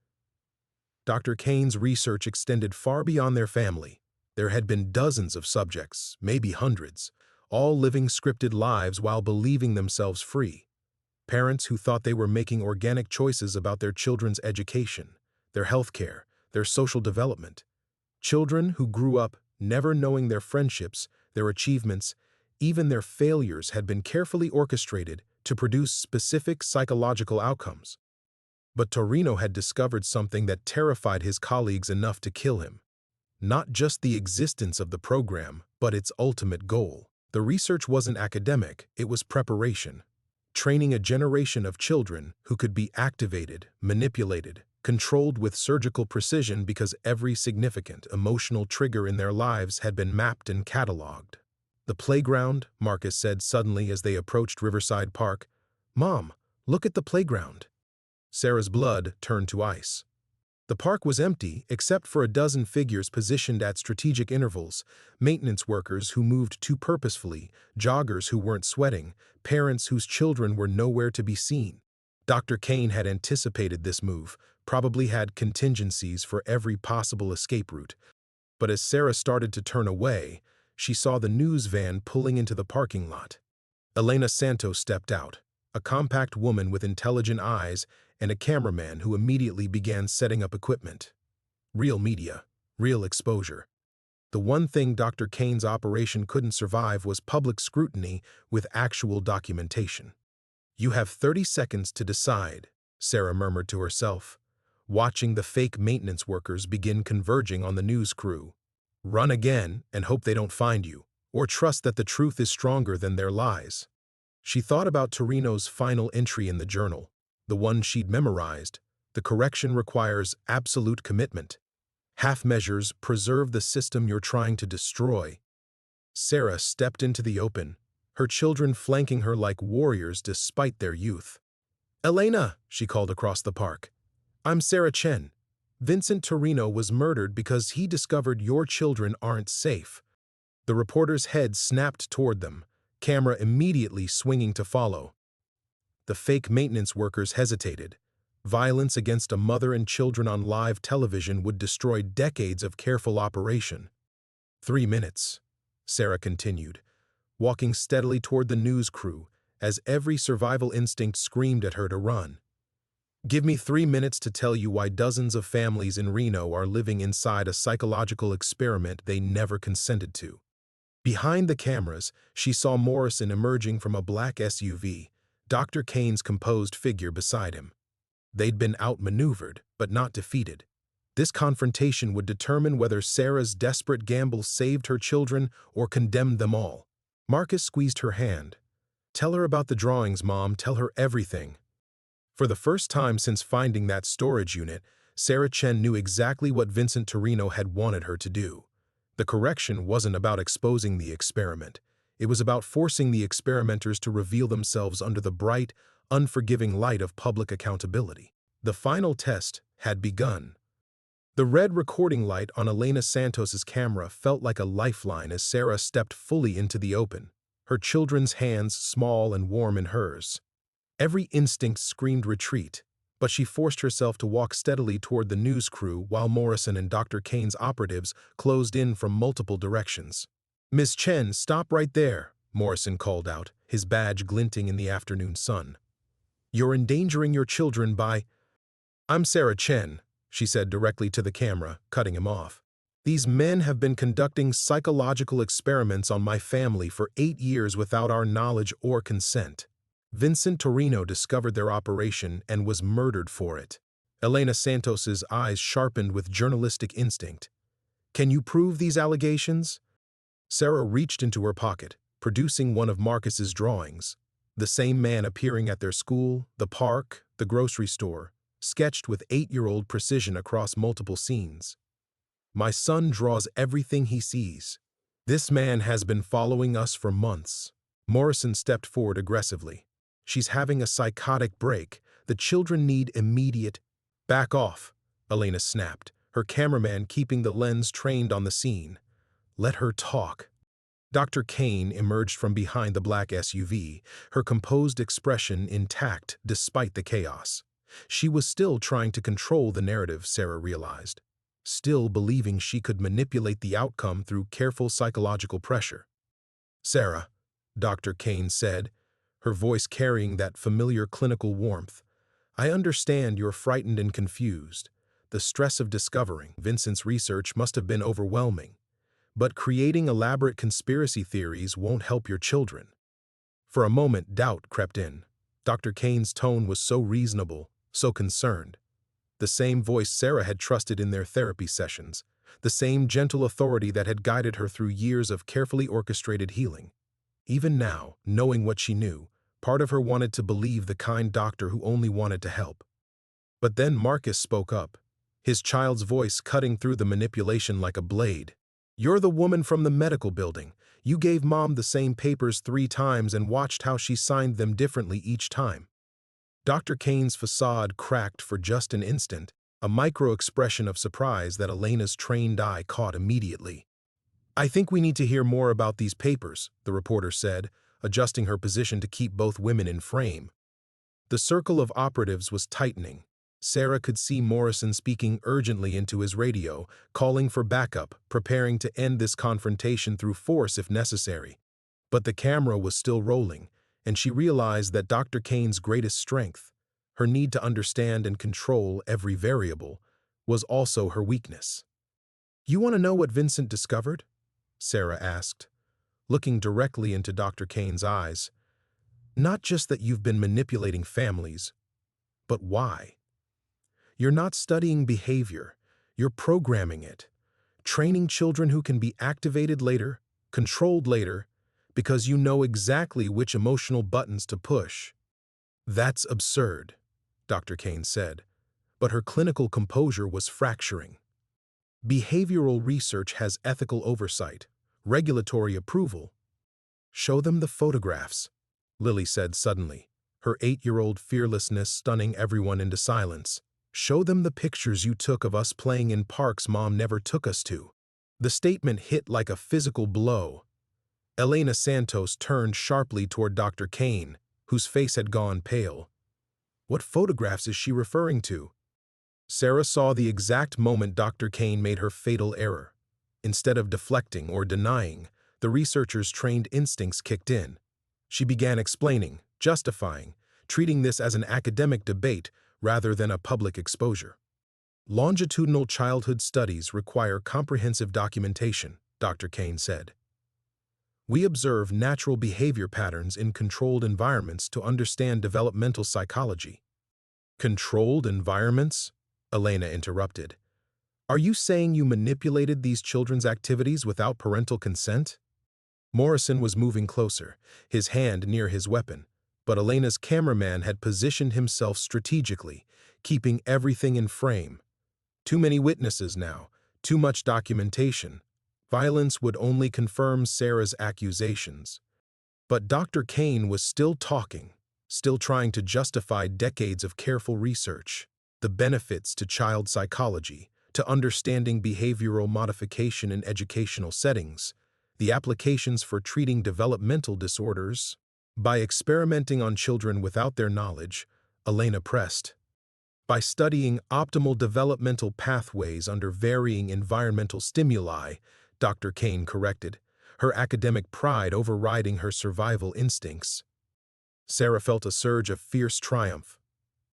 Dr. Kane's research extended far beyond their family. There had been dozens of subjects, maybe hundreds, all living scripted lives while believing themselves free. Parents who thought they were making organic choices about their children's education, their health care, their social development. Children who grew up never knowing their friendships, their achievements, even their failures had been carefully orchestrated to produce specific psychological outcomes. But Torino had discovered something that terrified his colleagues enough to kill him. Not just the existence of the program, but its ultimate goal. The research wasn't academic, it was preparation. Training a generation of children who could be activated, manipulated, controlled with surgical precision because every significant emotional trigger in their lives had been mapped and cataloged. "The playground," Marcus said suddenly as they approached Riverside Park. "Mom, look at the playground." Sarah's blood turned to ice. The park was empty except for a dozen figures positioned at strategic intervals, maintenance workers who moved too purposefully, joggers who weren't sweating, parents whose children were nowhere to be seen. Dr. Kane had anticipated this move, probably had contingencies for every possible escape route. But as Sarah started to turn away, she saw the news van pulling into the parking lot. Elena Santos stepped out, a compact woman with intelligent eyes and a cameraman who immediately began setting up equipment. Real media, real exposure. The one thing Dr. Kane's operation couldn't survive was public scrutiny with actual documentation. "You have 30 seconds to decide," Sarah murmured to herself, watching the fake maintenance workers begin converging on the news crew. "Run again and hope they don't find you, or trust that the truth is stronger than their lies." She thought about Torino's final entry in the journal, the one she'd memorized. "The correction requires absolute commitment. Half measures preserve the system you're trying to destroy." Sarah stepped into the open, her children flanking her like warriors despite their youth. "Elena," she called across the park. "I'm Sarah Chen. Vincent Torino was murdered because he discovered your children aren't safe." The reporter's head snapped toward them, camera immediately swinging to follow. The fake maintenance workers hesitated. Violence against a mother and children on live television would destroy decades of careful operation. 3 minutes, Sarah continued, walking steadily toward the news crew as every survival instinct screamed at her to run. "Give me 3 minutes to tell you why dozens of families in Reno are living inside a psychological experiment they never consented to." Behind the cameras, she saw Morrison emerging from a black SUV, Dr. Kane's composed figure beside him. They'd been outmaneuvered, but not defeated. This confrontation would determine whether Sarah's desperate gamble saved her children or condemned them all. Marcus squeezed her hand. "Tell her about the drawings, Mom. Tell her everything." For the first time since finding that storage unit, Sarah Chen knew exactly what Vincent Torino had wanted her to do. The correction wasn't about exposing the experiment. It was about forcing the experimenters to reveal themselves under the bright, unforgiving light of public accountability. The final test had begun. The red recording light on Elena Santos's camera felt like a lifeline as Sarah stepped fully into the open, her children's hands small and warm in hers. Every instinct screamed retreat, but she forced herself to walk steadily toward the news crew while Morrison and Dr. Kane's operatives closed in from multiple directions. "Miss Chen, stop right there," Morrison called out, his badge glinting in the afternoon sun. "You're endangering your children by—" I'm Sarah Chen, she said directly to the camera, cutting him off. These men have been conducting psychological experiments on my family for 8 years without our knowledge or consent. Vincent Torino discovered their operation and was murdered for it. Elena Santos's eyes sharpened with journalistic instinct. Can you prove these allegations? Sarah reached into her pocket, producing one of Marcus's drawings. The same man appearing at their school, the park, the grocery store, sketched with 8-year-old precision across multiple scenes. My son draws everything he sees. This man has been following us for months. Morrison stepped forward aggressively. She's having a psychotic break. The children need immediate— Back off, Elena snapped, her cameraman keeping the lens trained on the scene. Let her talk. Dr. Kane emerged from behind the black SUV, her composed expression intact despite the chaos. She was still trying to control the narrative, Sarah realized, still believing she could manipulate the outcome through careful psychological pressure. Sarah, Dr. Kane said, her voice carrying that familiar clinical warmth, I understand you're frightened and confused. The stress of discovering Vincent's research must have been overwhelming. But creating elaborate conspiracy theories won't help your children. For a moment, doubt crept in. Dr. Kane's tone was so reasonable, so concerned. The same voice Sarah had trusted in their therapy sessions, the same gentle authority that had guided her through years of carefully orchestrated healing. Even now, knowing what she knew, part of her wanted to believe the kind doctor who only wanted to help. But then Marcus spoke up, his child's voice cutting through the manipulation like a blade. You're the woman from the medical building. You gave Mom the same papers 3 times and watched how she signed them differently each time. Dr. Kane's facade cracked for just an instant, a micro-expression of surprise that Elena's trained eye caught immediately. I think we need to hear more about these papers, the reporter said, adjusting her position to keep both women in frame. The circle of operatives was tightening. Sarah could see Morrison speaking urgently into his radio, calling for backup, preparing to end this confrontation through force if necessary. But the camera was still rolling, and she realized that Dr. Kane's greatest strength, her need to understand and control every variable, was also her weakness. You want to know what Vincent discovered? Sarah asked, looking directly into Dr. Kane's eyes. Not just that you've been manipulating families, but why? You're not studying behavior, you're programming it, training children who can be activated later, controlled later, because you know exactly which emotional buttons to push. That's absurd, Dr. Kane said, but her clinical composure was fracturing. Behavioral research has ethical oversight, regulatory approval. Show them the photographs, Lily said suddenly, her 8-year-old fearlessness stunning everyone into silence. Show them the pictures you took of us playing in parks Mom never took us to. The statement hit like a physical blow. Elena Santos turned sharply toward Dr. Kane, whose face had gone pale. What photographs is she referring to? Sarah saw the exact moment Dr. Kane made her fatal error. Instead of deflecting or denying, the researcher's trained instincts kicked in. She began explaining, justifying, treating this as an academic debate rather than a public exposure. Longitudinal childhood studies require comprehensive documentation, Dr. Kane said. We observe natural behavior patterns in controlled environments to understand developmental psychology. Controlled environments? Elena interrupted. Are you saying you manipulated these children's activities without parental consent? Morrison was moving closer, his hand near his weapon, but Elena's cameraman had positioned himself strategically, keeping everything in frame. Too many witnesses now, too much documentation. Violence would only confirm Sarah's accusations. But Dr. Kane was still talking, still trying to justify decades of careful research, the benefits to child psychology, to understanding behavioral modification in educational settings, the applications for treating developmental disorders. By experimenting on children without their knowledge, Elena pressed. By studying optimal developmental pathways under varying environmental stimuli, Dr. Kane corrected, her academic pride overriding her survival instincts. Sarah felt a surge of fierce triumph.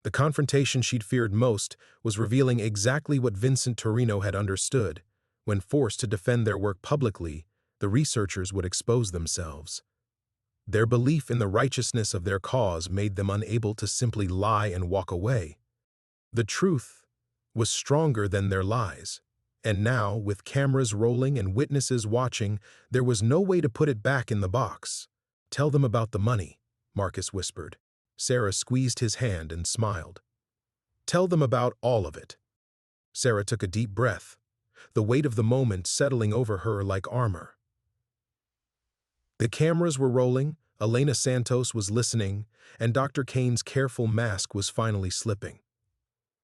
The confrontation she'd feared most was revealing exactly what Vincent Torino had understood. When forced to defend their work publicly, the researchers would expose themselves. Their belief in the righteousness of their cause made them unable to simply lie and walk away. The truth was stronger than their lies, and now, with cameras rolling and witnesses watching, there was no way to put it back in the box. "Tell them about the money," Marcus whispered. Sarah squeezed his hand and smiled. "Tell them about all of it." Sarah took a deep breath, the weight of the moment settling over her like armor. The cameras were rolling, Elena Santos was listening, and Dr. Kane's careful mask was finally slipping.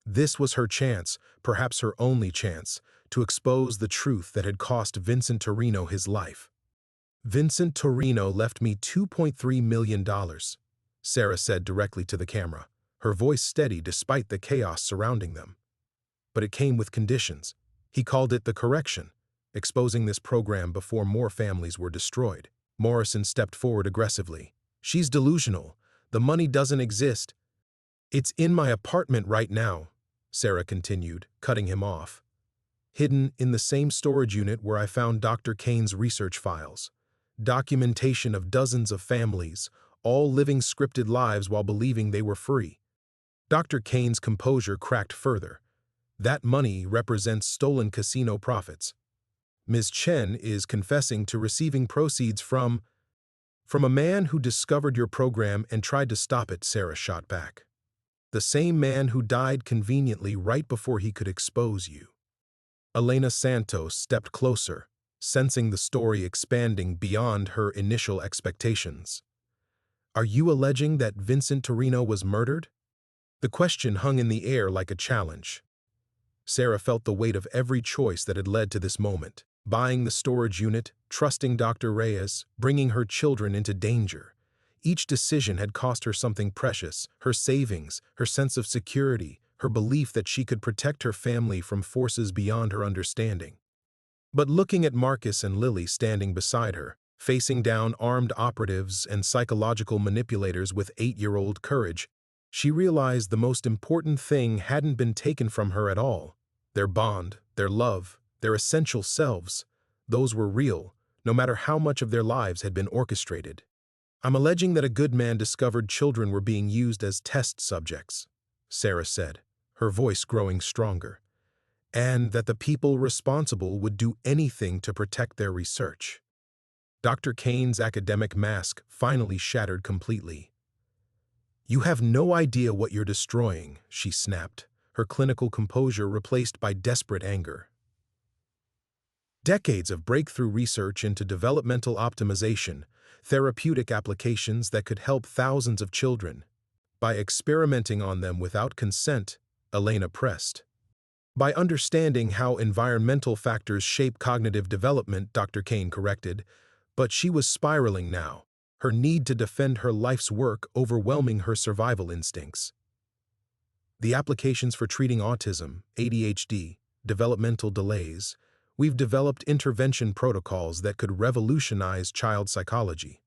This was her chance, perhaps her only chance, to expose the truth that had cost Vincent Torino his life. "Vincent Torino left me $2.3 million, Sarah said directly to the camera, her voice steady despite the chaos surrounding them. But it came with conditions. He called it the correction, exposing this program before more families were destroyed. Morrison stepped forward aggressively. "She's delusional. The money doesn't exist." "It's in my apartment right now," Sarah continued, cutting him off. "Hidden in the same storage unit where I found Dr. Kane's research files. Documentation of dozens of families, all living scripted lives while believing they were free." Dr. Kane's composure cracked further. "That money represents stolen casino profits. Ms. Chen is confessing to receiving proceeds from a man who discovered your program and tried to stop it," Sarah shot back. "The same man who died conveniently right before he could expose you." Elena Santos stepped closer, sensing the story expanding beyond her initial expectations. "Are you alleging that Vincent Torino was murdered?" The question hung in the air like a challenge. Sarah felt the weight of every choice that had led to this moment. Buying the storage unit, trusting Dr. Reyes, bringing her children into danger. Each decision had cost her something precious: her savings, her sense of security, her belief that she could protect her family from forces beyond her understanding. But looking at Marcus and Lily standing beside her, facing down armed operatives and psychological manipulators with 8-year-old courage, she realized the most important thing hadn't been taken from her at all. Their bond, their love, their essential selves, those were real, no matter how much of their lives had been orchestrated. "I'm alleging that a good man discovered children were being used as test subjects," Sarah said, her voice growing stronger, "and that the people responsible would do anything to protect their research." Dr. Kane's academic mask finally shattered completely. "You have no idea what you're destroying," she snapped, her clinical composure replaced by desperate anger. Decades of breakthrough research into developmental optimization, therapeutic applications that could help thousands of children. By experimenting on them without consent, Elena pressed. By understanding how environmental factors shape cognitive development, Dr. Kane corrected, but she was spiraling now, her need to defend her life's work overwhelming her survival instincts. The applications for treating autism, ADHD, developmental delays, we've developed intervention protocols that could revolutionize child psychology.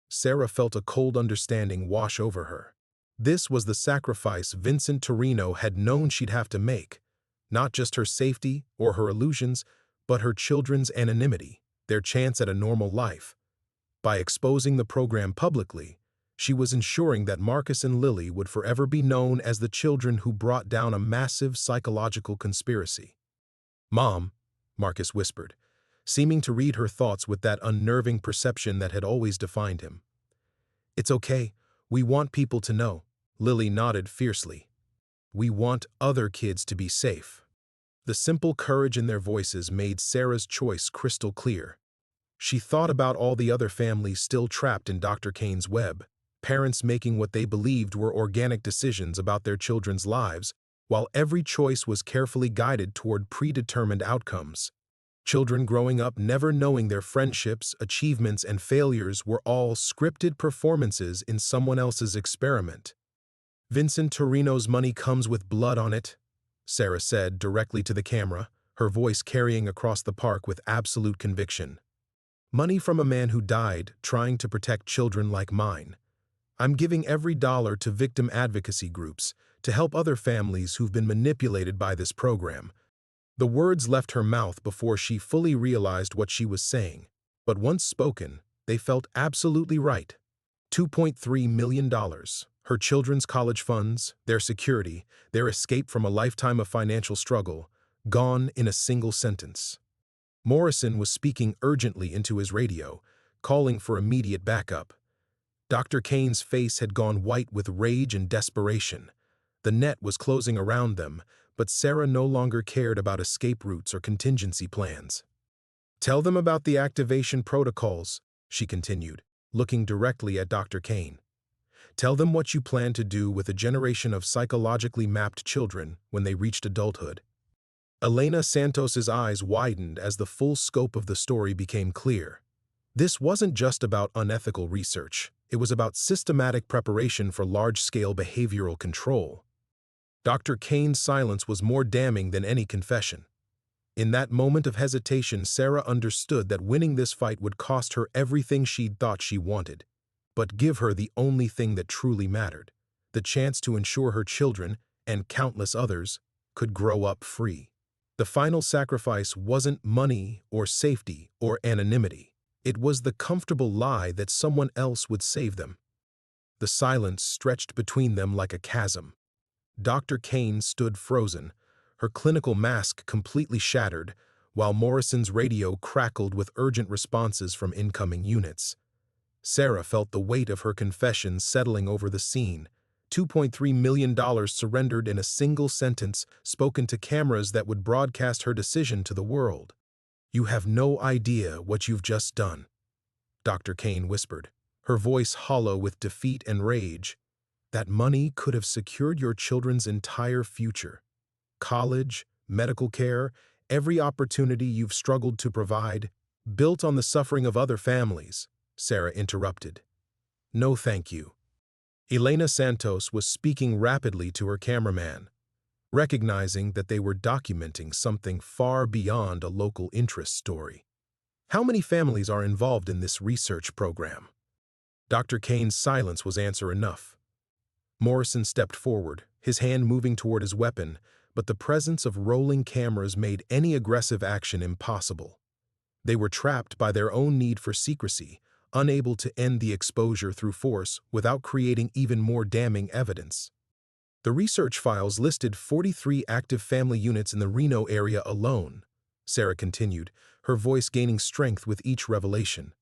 Sarah felt a cold understanding wash over her. This was the sacrifice Vincent Torino had known she'd have to make, not just her safety or her illusions, but her children's anonymity, their chance at a normal life. By exposing the program publicly, she was ensuring that Marcus and Lily would forever be known as the children who brought down a massive psychological conspiracy. "Mom," Marcus whispered, seeming to read her thoughts with that unnerving perception that had always defined him. "It's okay. We want people to know." Lily nodded fiercely. "We want other kids to be safe." The simple courage in their voices made Sarah's choice crystal clear. She thought about all the other families still trapped in Dr. Kane's web, parents making what they believed were organic decisions about their children's lives, while every choice was carefully guided toward predetermined outcomes. Children growing up never knowing their friendships, achievements, and failures were all scripted performances in someone else's experiment. "Vincent Torino's money comes with blood on it," Sarah said directly to the camera, her voice carrying across the park with absolute conviction. "Money from a man who died trying to protect children like mine. I'm giving every dollar to victim advocacy groups, to help other families who've been manipulated by this program. The words left her mouth before she fully realized what she was saying, but once spoken, they felt absolutely right. $2.3 million, her children's college funds, their security, their escape from a lifetime of financial struggle, gone in a single sentence. Morrison was speaking urgently into his radio, calling for immediate backup. Dr. Kane's face had gone white with rage and desperation. The net was closing around them, but Sarah no longer cared about escape routes or contingency plans. "Tell them about the activation protocols," she continued, looking directly at Dr. Kane. "Tell them what you plan to do with a generation of psychologically mapped children when they reached adulthood." Elena Santos's eyes widened as the full scope of the story became clear. This wasn't just about unethical research. It was about systematic preparation for large-scale behavioral control. Dr. Kane's silence was more damning than any confession. In that moment of hesitation, Sarah understood that winning this fight would cost her everything she'd thought she wanted, but give her the only thing that truly mattered: the chance to ensure her children, and countless others, could grow up free. The final sacrifice wasn't money or safety or anonymity. It was the comfortable lie that someone else would save them. The silence stretched between them like a chasm. Dr. Kane stood frozen, her clinical mask completely shattered, while Morrison's radio crackled with urgent responses from incoming units. Sarah felt the weight of her confession settling over the scene. $2.3 million surrendered in a single sentence, spoken to cameras that would broadcast her decision to the world. "You have no idea what you've just done," Dr. Kane whispered, her voice hollow with defeat and rage. "That money could have secured your children's entire future. College, medical care, every opportunity you've struggled to provide, built on the suffering of other families," Sarah interrupted. "No thank you." Elena Santos was speaking rapidly to her cameraman, recognizing that they were documenting something far beyond a local interest story. "How many families are involved in this research program?" Dr. Kane's silence was answer enough. Morrison stepped forward, his hand moving toward his weapon, but the presence of rolling cameras made any aggressive action impossible. They were trapped by their own need for secrecy, unable to end the exposure through force without creating even more damning evidence. "The research files listed 43 active family units in the Reno area alone," Sarah continued, her voice gaining strength with each revelation.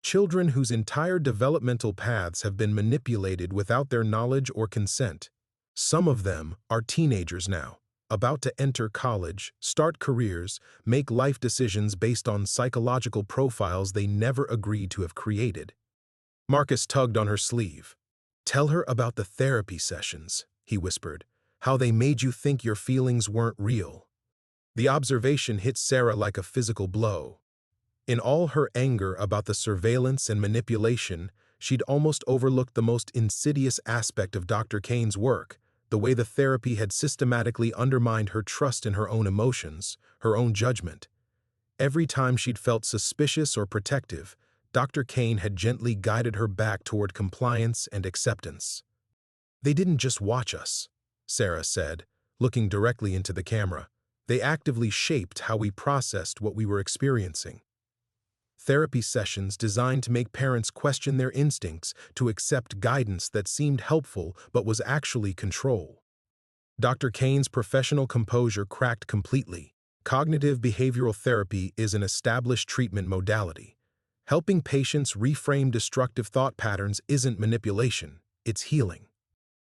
"Children whose entire developmental paths have been manipulated without their knowledge or consent. Some of them are teenagers now, about to enter college, start careers, make life decisions based on psychological profiles they never agreed to have created." Marcus tugged on her sleeve. "Tell her about the therapy sessions," he whispered, "how they made you think your feelings weren't real." The observation hit Sarah like a physical blow. In all her anger about the surveillance and manipulation, she'd almost overlooked the most insidious aspect of Dr. Kane's work: the way the therapy had systematically undermined her trust in her own emotions, her own judgment. Every time she'd felt suspicious or protective, Dr. Kane had gently guided her back toward compliance and acceptance. "They didn't just watch us," Sarah said, looking directly into the camera. "They actively shaped how we processed what we were experiencing." Therapy sessions designed to make parents question their instincts, to accept guidance that seemed helpful but was actually control. Dr. Kane's professional composure cracked completely. Cognitive behavioral therapy is an established treatment modality. Helping patients reframe destructive thought patterns isn't manipulation, it's healing.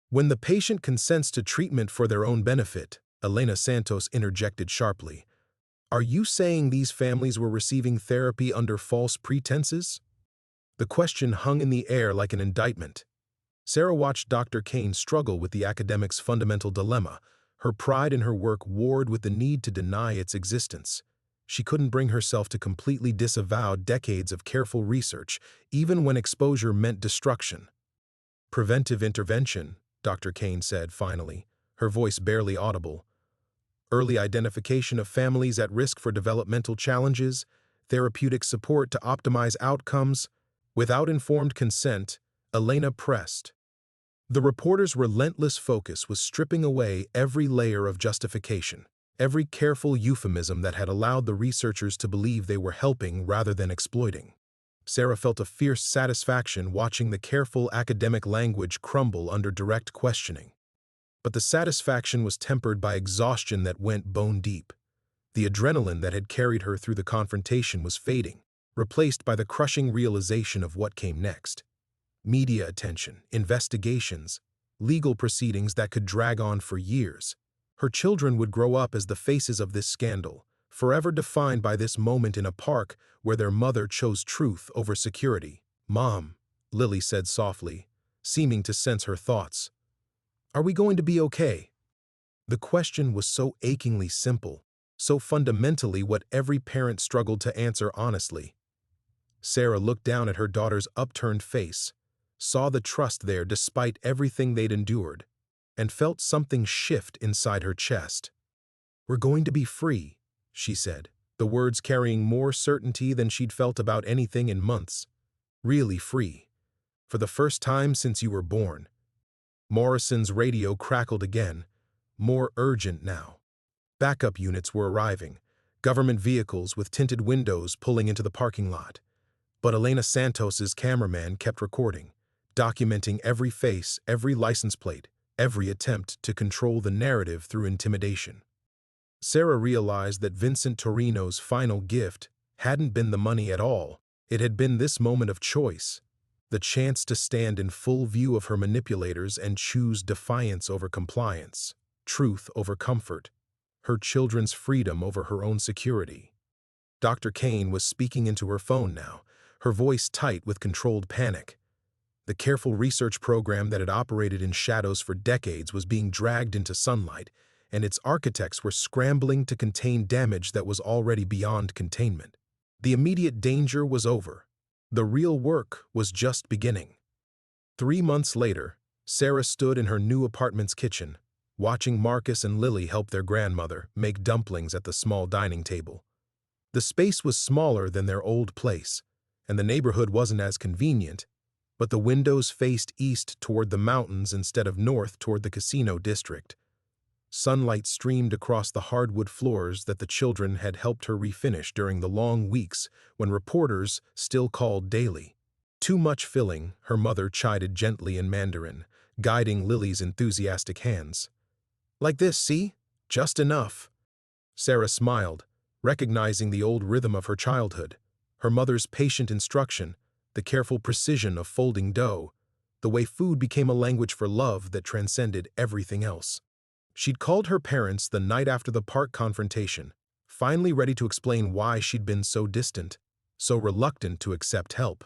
When the patient consents to treatment for their own benefit, Elena Santos interjected sharply, "Are you saying these families were receiving therapy under false pretenses?" The question hung in the air like an indictment. Sarah watched Dr. Kane struggle with the academic's fundamental dilemma. Her pride in her work warred with the need to deny its existence. She couldn't bring herself to completely disavow decades of careful research, even when exposure meant destruction. "Preventive intervention," Dr. Kane said finally, her voice barely audible. "Early identification of families at risk for developmental challenges, therapeutic support to optimize outcomes." Without informed consent, Elena pressed, The reporter's relentless focus was stripping away every layer of justification, every careful euphemism that had allowed the researchers to believe they were helping rather than exploiting. Sarah felt a fierce satisfaction watching the careful academic language crumble under direct questioning. But the satisfaction was tempered by exhaustion that went bone deep. The adrenaline that had carried her through the confrontation was fading, replaced by the crushing realization of what came next. Media attention, investigations, legal proceedings that could drag on for years. Her children would grow up as the faces of this scandal, forever defined by this moment in a park where their mother chose truth over security. "Mom," Lily said softly, seeming to sense her thoughts. "Are we going to be okay?" The question was so achingly simple, so fundamentally what every parent struggled to answer honestly. Sarah looked down at her daughter's upturned face, saw the trust there despite everything they'd endured, and felt something shift inside her chest. "We're going to be free," she said, the words carrying more certainty than she'd felt about anything in months. "Really free. For the first time since you were born." Morrison's radio crackled again, more urgent now. Backup units were arriving, government vehicles with tinted windows pulling into the parking lot. But Elena Santos's cameraman kept recording, documenting every face, every license plate, every attempt to control the narrative through intimidation. Sarah realized that Vincent Torino's final gift hadn't been the money at all. It had been this moment of choice, the chance to stand in full view of her manipulators and choose defiance over compliance, truth over comfort, her children's freedom over her own security. Dr. Kane was speaking into her phone now, her voice tight with controlled panic. The careful research program that had operated in shadows for decades was being dragged into sunlight, and its architects were scrambling to contain damage that was already beyond containment. The immediate danger was over. The real work was just beginning. 3 months later, Sarah stood in her new apartment's kitchen, watching Marcus and Lily help their grandmother make dumplings at the small dining table. The space was smaller than their old place, and the neighborhood wasn't as convenient, but the windows faced east toward the mountains instead of north toward the casino district. Sunlight streamed across the hardwood floors that the children had helped her refinish during the long weeks when reporters still called daily. "Too much filling," her mother chided gently in Mandarin, guiding Lily's enthusiastic hands. "Like this, see? Just enough." Sarah smiled, recognizing the old rhythm of her childhood, her mother's patient instruction, the careful precision of folding dough, the way food became a language for love that transcended everything else. She'd called her parents the night after the park confrontation, finally ready to explain why she'd been so distant, so reluctant to accept help.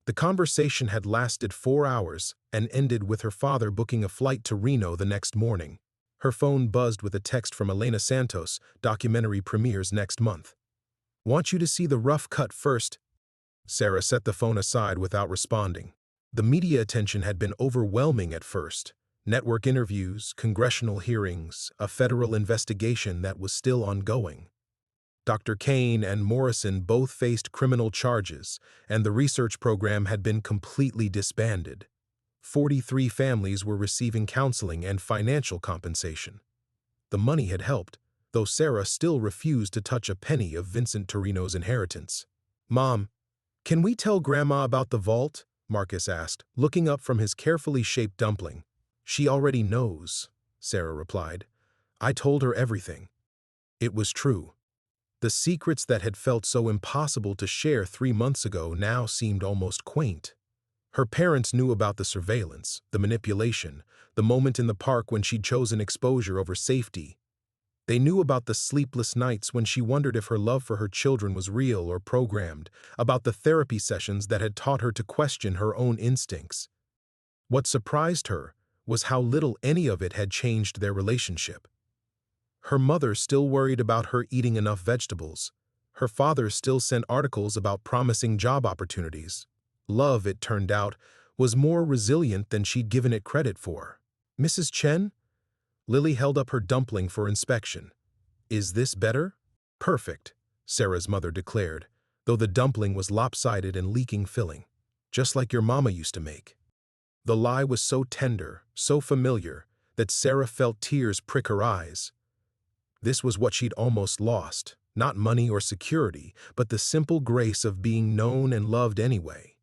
The conversation had lasted 4 hours and ended with her father booking a flight to Reno the next morning. Her phone buzzed with a text from Elena Santos, documentary premieres next month. "Want you to see the rough cut first." Sarah set the phone aside without responding. The media attention had been overwhelming at first. Network interviews, congressional hearings, a federal investigation that was still ongoing. Dr. Kane and Morrison both faced criminal charges, and the research program had been completely disbanded. 43 families were receiving counseling and financial compensation. The money had helped, though Sarah still refused to touch a penny of Vincent Torino's inheritance. "Mom, can we tell Grandma about the vault?" Marcus asked, looking up from his carefully shaped dumpling. "She already knows," Sarah replied. "I told her everything." It was true. The secrets that had felt so impossible to share 3 months ago now seemed almost quaint. Her parents knew about the surveillance, the manipulation, the moment in the park when she'd chosen exposure over safety. They knew about the sleepless nights when she wondered if her love for her children was real or programmed, about the therapy sessions that had taught her to question her own instincts. What surprised her was how little any of it had changed their relationship. Her mother still worried about her eating enough vegetables. Her father still sent articles about promising job opportunities. Love, it turned out, was more resilient than she'd given it credit for. "Mrs. Chen?" Lily held up her dumpling for inspection. "Is this better?" "Perfect," Sarah's mother declared, though the dumpling was lopsided and leaking filling. "Just like your mama used to make." The lie was so tender, so familiar, that Sarah felt tears prick her eyes. This was what she'd almost lost, not money or security, but the simple grace of being known and loved anyway.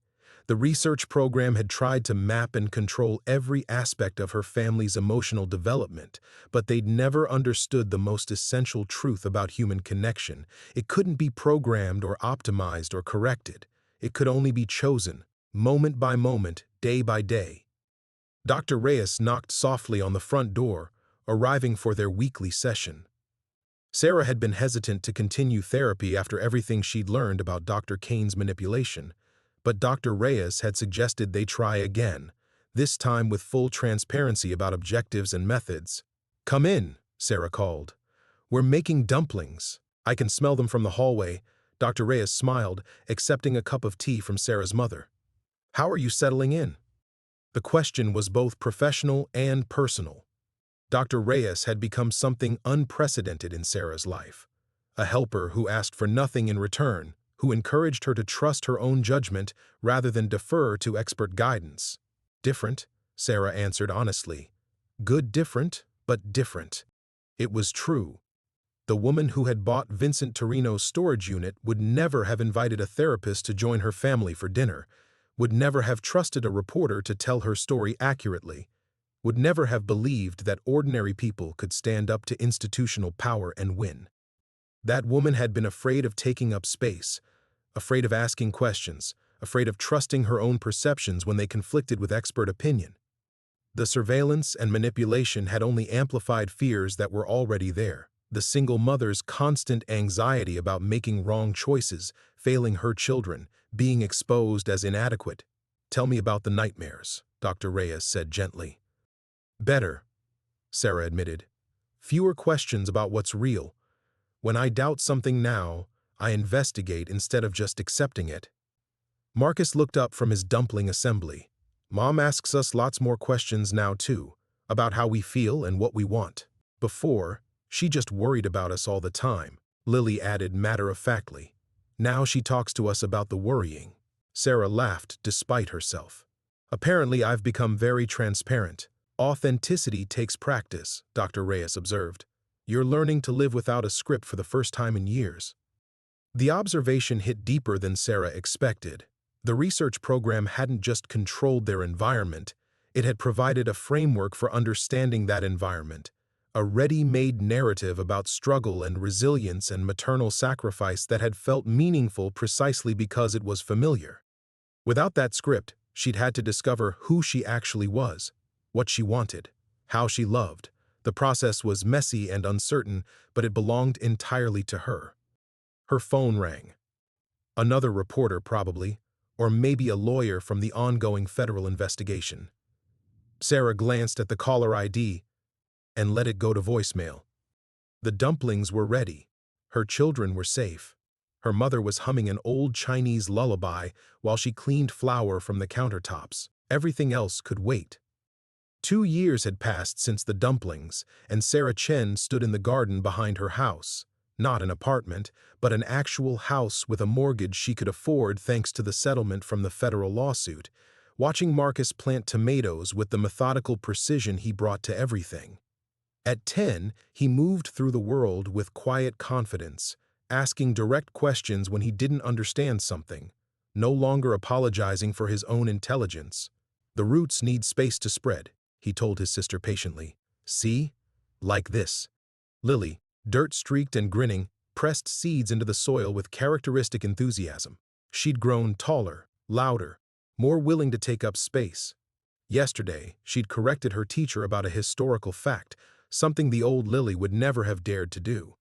The research program had tried to map and control every aspect of her family's emotional development, but they'd never understood the most essential truth about human connection. It couldn't be programmed or optimized or corrected. It could only be chosen, moment by moment, day by day. Dr. Reyes knocked softly on the front door, arriving for their weekly session. Sarah had been hesitant to continue therapy after everything she'd learned about Dr. Kane's manipulation, but Dr. Reyes had suggested they try again, this time with full transparency about objectives and methods. "Come in," Sarah called. "We're making dumplings. I can smell them from the hallway." Dr. Reyes smiled, accepting a cup of tea from Sarah's mother. "How are you settling in?" The question was both professional and personal. Dr. Reyes had become something unprecedented in Sarah's life, a helper who asked for nothing in return, who encouraged her to trust her own judgment rather than defer to expert guidance. "Different," Sarah answered honestly. "Good different, but different." It was true. The woman who had bought Vincent Torino's storage unit would never have invited a therapist to join her family for dinner, would never have trusted a reporter to tell her story accurately, would never have believed that ordinary people could stand up to institutional power and win. That woman had been afraid of taking up space, afraid of asking questions, afraid of trusting her own perceptions when they conflicted with expert opinion. The surveillance and manipulation had only amplified fears that were already there. The single mother's constant anxiety about making wrong choices, failing her children, being exposed as inadequate. "Tell me about the nightmares," Dr. Reyes said gently. "Better," Sarah admitted. "Fewer questions about what's real. When I doubt something now, I investigate instead of just accepting it." Marcus looked up from his dumpling assembly. "Mom asks us lots more questions now too, about how we feel and what we want. Before, she just worried about us all the time," Lily added matter-of-factly. "Now she talks to us about the worrying." Sarah laughed despite herself. "Apparently I've become very transparent. Authenticity takes practice," Dr. Reyes observed. "You're learning to live without a script for the first time in years." The observation hit deeper than Sarah expected. The research program hadn't just controlled their environment, it had provided a framework for understanding that environment, a ready-made narrative about struggle and resilience and maternal sacrifice that had felt meaningful precisely because it was familiar. Without that script, she'd had to discover who she actually was, what she wanted, how she loved. The process was messy and uncertain, but it belonged entirely to her. Her phone rang. Another reporter, probably, or maybe a lawyer from the ongoing federal investigation. Sarah glanced at the caller ID and let it go to voicemail. The dumplings were ready. Her children were safe. Her mother was humming an old Chinese lullaby while she cleaned flour from the countertops. Everything else could wait. 2 years had passed since the dumplings, and Sarah Chen stood in the garden behind her house. Not an apartment, but an actual house with a mortgage she could afford thanks to the settlement from the federal lawsuit, watching Marcus plant tomatoes with the methodical precision he brought to everything. At 10, he moved through the world with quiet confidence, asking direct questions when he didn't understand something, no longer apologizing for his own intelligence. "The roots need space to spread," he told his sister patiently. "See? Like this." Lily, dirt-streaked and grinning, pressed seeds into the soil with characteristic enthusiasm. She'd grown taller, louder, more willing to take up space. Yesterday, she'd corrected her teacher about a historical fact, something the old Lily would never have dared to do.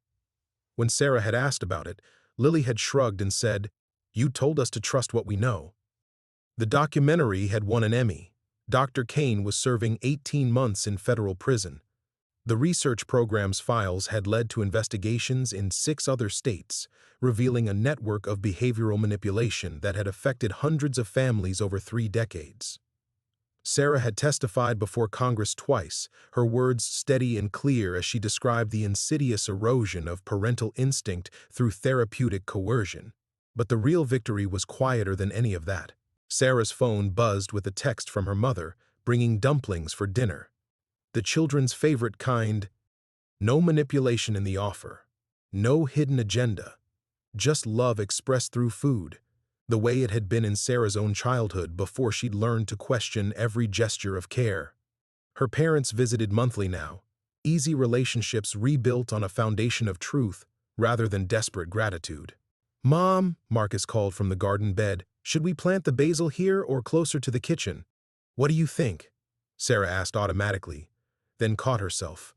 When Sarah had asked about it, Lily had shrugged and said, "You told us to trust what we know." The documentary had won an Emmy. Dr. Kane was serving 18 months in federal prison. The research program's files had led to investigations in 6 other states, revealing a network of behavioral manipulation that had affected hundreds of families over 3 decades. Sarah had testified before Congress twice, her words steady and clear as she described the insidious erosion of parental instinct through therapeutic coercion. But the real victory was quieter than any of that. Sarah's phone buzzed with a text from her mother, bringing dumplings for dinner. The children's favorite kind. No manipulation in the offer. No hidden agenda. Just love expressed through food, the way it had been in Sarah's own childhood before she'd learned to question every gesture of care. Her parents visited monthly now, easy relationships rebuilt on a foundation of truth rather than desperate gratitude. "Mom," Marcus called from the garden bed, "should we plant the basil here or closer to the kitchen?" "What do you think?" Sarah asked automatically, then caught herself.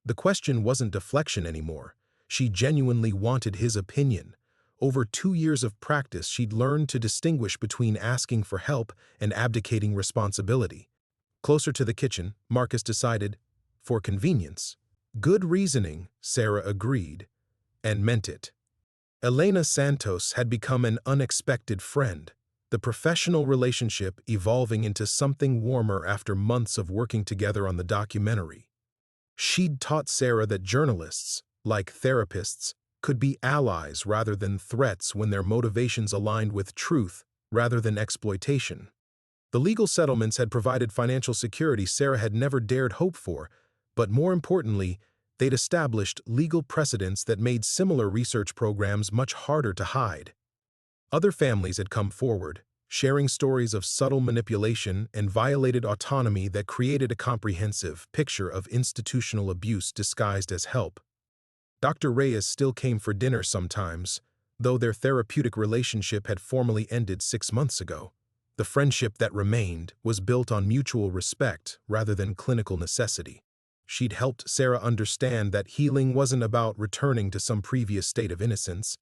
The question wasn't deflection anymore. She genuinely wanted his opinion. Over 2 years of practice, she'd learned to distinguish between asking for help and abdicating responsibility. Closer to the kitchen, Marcus decided, for convenience. Good reasoning, Sarah agreed, and meant it. Elena Santos had become an unexpected friend, the professional relationship evolving into something warmer after months of working together on the documentary. She'd taught Sarah that journalists, like therapists, could be allies rather than threats when their motivations aligned with truth rather than exploitation. The legal settlements had provided financial security Sarah had never dared hope for, but more importantly, they'd established legal precedents that made similar research programs much harder to hide. Other families had come forward, sharing stories of subtle manipulation and violated autonomy that created a comprehensive picture of institutional abuse disguised as help. Dr. Reyes still came for dinner sometimes, though their therapeutic relationship had formally ended 6 months ago. The friendship that remained was built on mutual respect rather than clinical necessity. She'd helped Sarah understand that healing wasn't about returning to some previous state of innocence,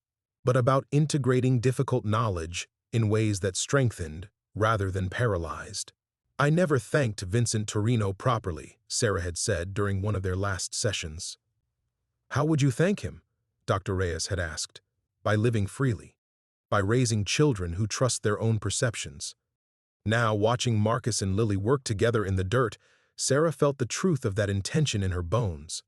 but about integrating difficult knowledge in ways that strengthened rather than paralyzed. "I never thanked Vincent Torino properly," Sarah had said during one of their last sessions. "How would you thank him?" Dr. Reyes had asked. "By living freely. By raising children who trust their own perceptions." Now, watching Marcus and Lily work together in the dirt, Sarah felt the truth of that intention in her bones.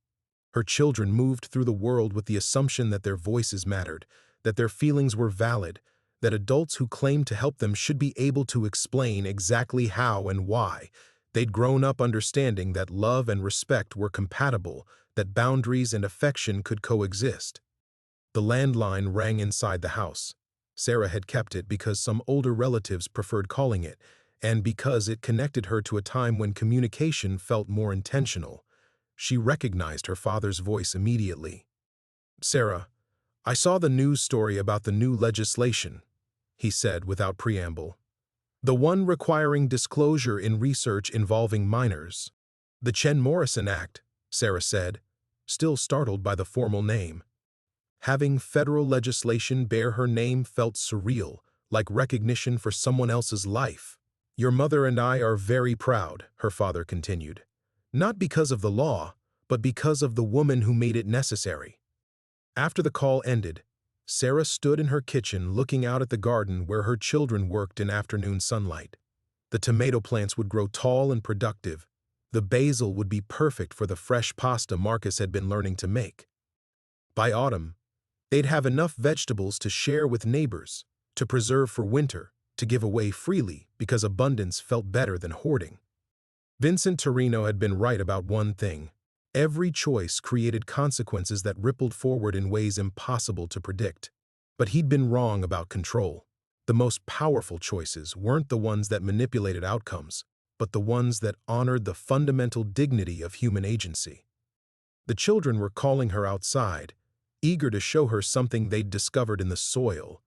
Her children moved through the world with the assumption that their voices mattered, that their feelings were valid, that adults who claimed to help them should be able to explain exactly how and why. They'd grown up understanding that love and respect were compatible, that boundaries and affection could coexist. The landline rang inside the house. Sarah had kept it because some older relatives preferred calling it, and because it connected her to a time when communication felt more intentional. She recognized her father's voice immediately. "Sarah, I saw the news story about the new legislation," he said without preamble. "The one requiring disclosure in research involving minors." "The Chen Morrison Act," Sarah said, still startled by the formal name. Having federal legislation bear her name felt surreal, like recognition for someone else's life. "Your mother and I are very proud," her father continued. "Not because of the law, but because of the woman who made it necessary." After the call ended, Sarah stood in her kitchen looking out at the garden where her children worked in afternoon sunlight. The tomato plants would grow tall and productive. The basil would be perfect for the fresh pasta Marcus had been learning to make. By autumn, they'd have enough vegetables to share with neighbors, to preserve for winter, to give away freely because abundance felt better than hoarding. Vincent Torino had been right about one thing. Every choice created consequences that rippled forward in ways impossible to predict. But he'd been wrong about control. The most powerful choices weren't the ones that manipulated outcomes, but the ones that honored the fundamental dignity of human agency. The children were calling her outside, eager to show her something they'd discovered in the soil.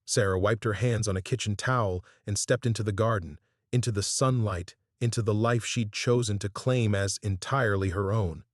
Sarah wiped her hands on a kitchen towel and stepped into the garden, into the sunlight, into the life she'd chosen to claim as entirely her own.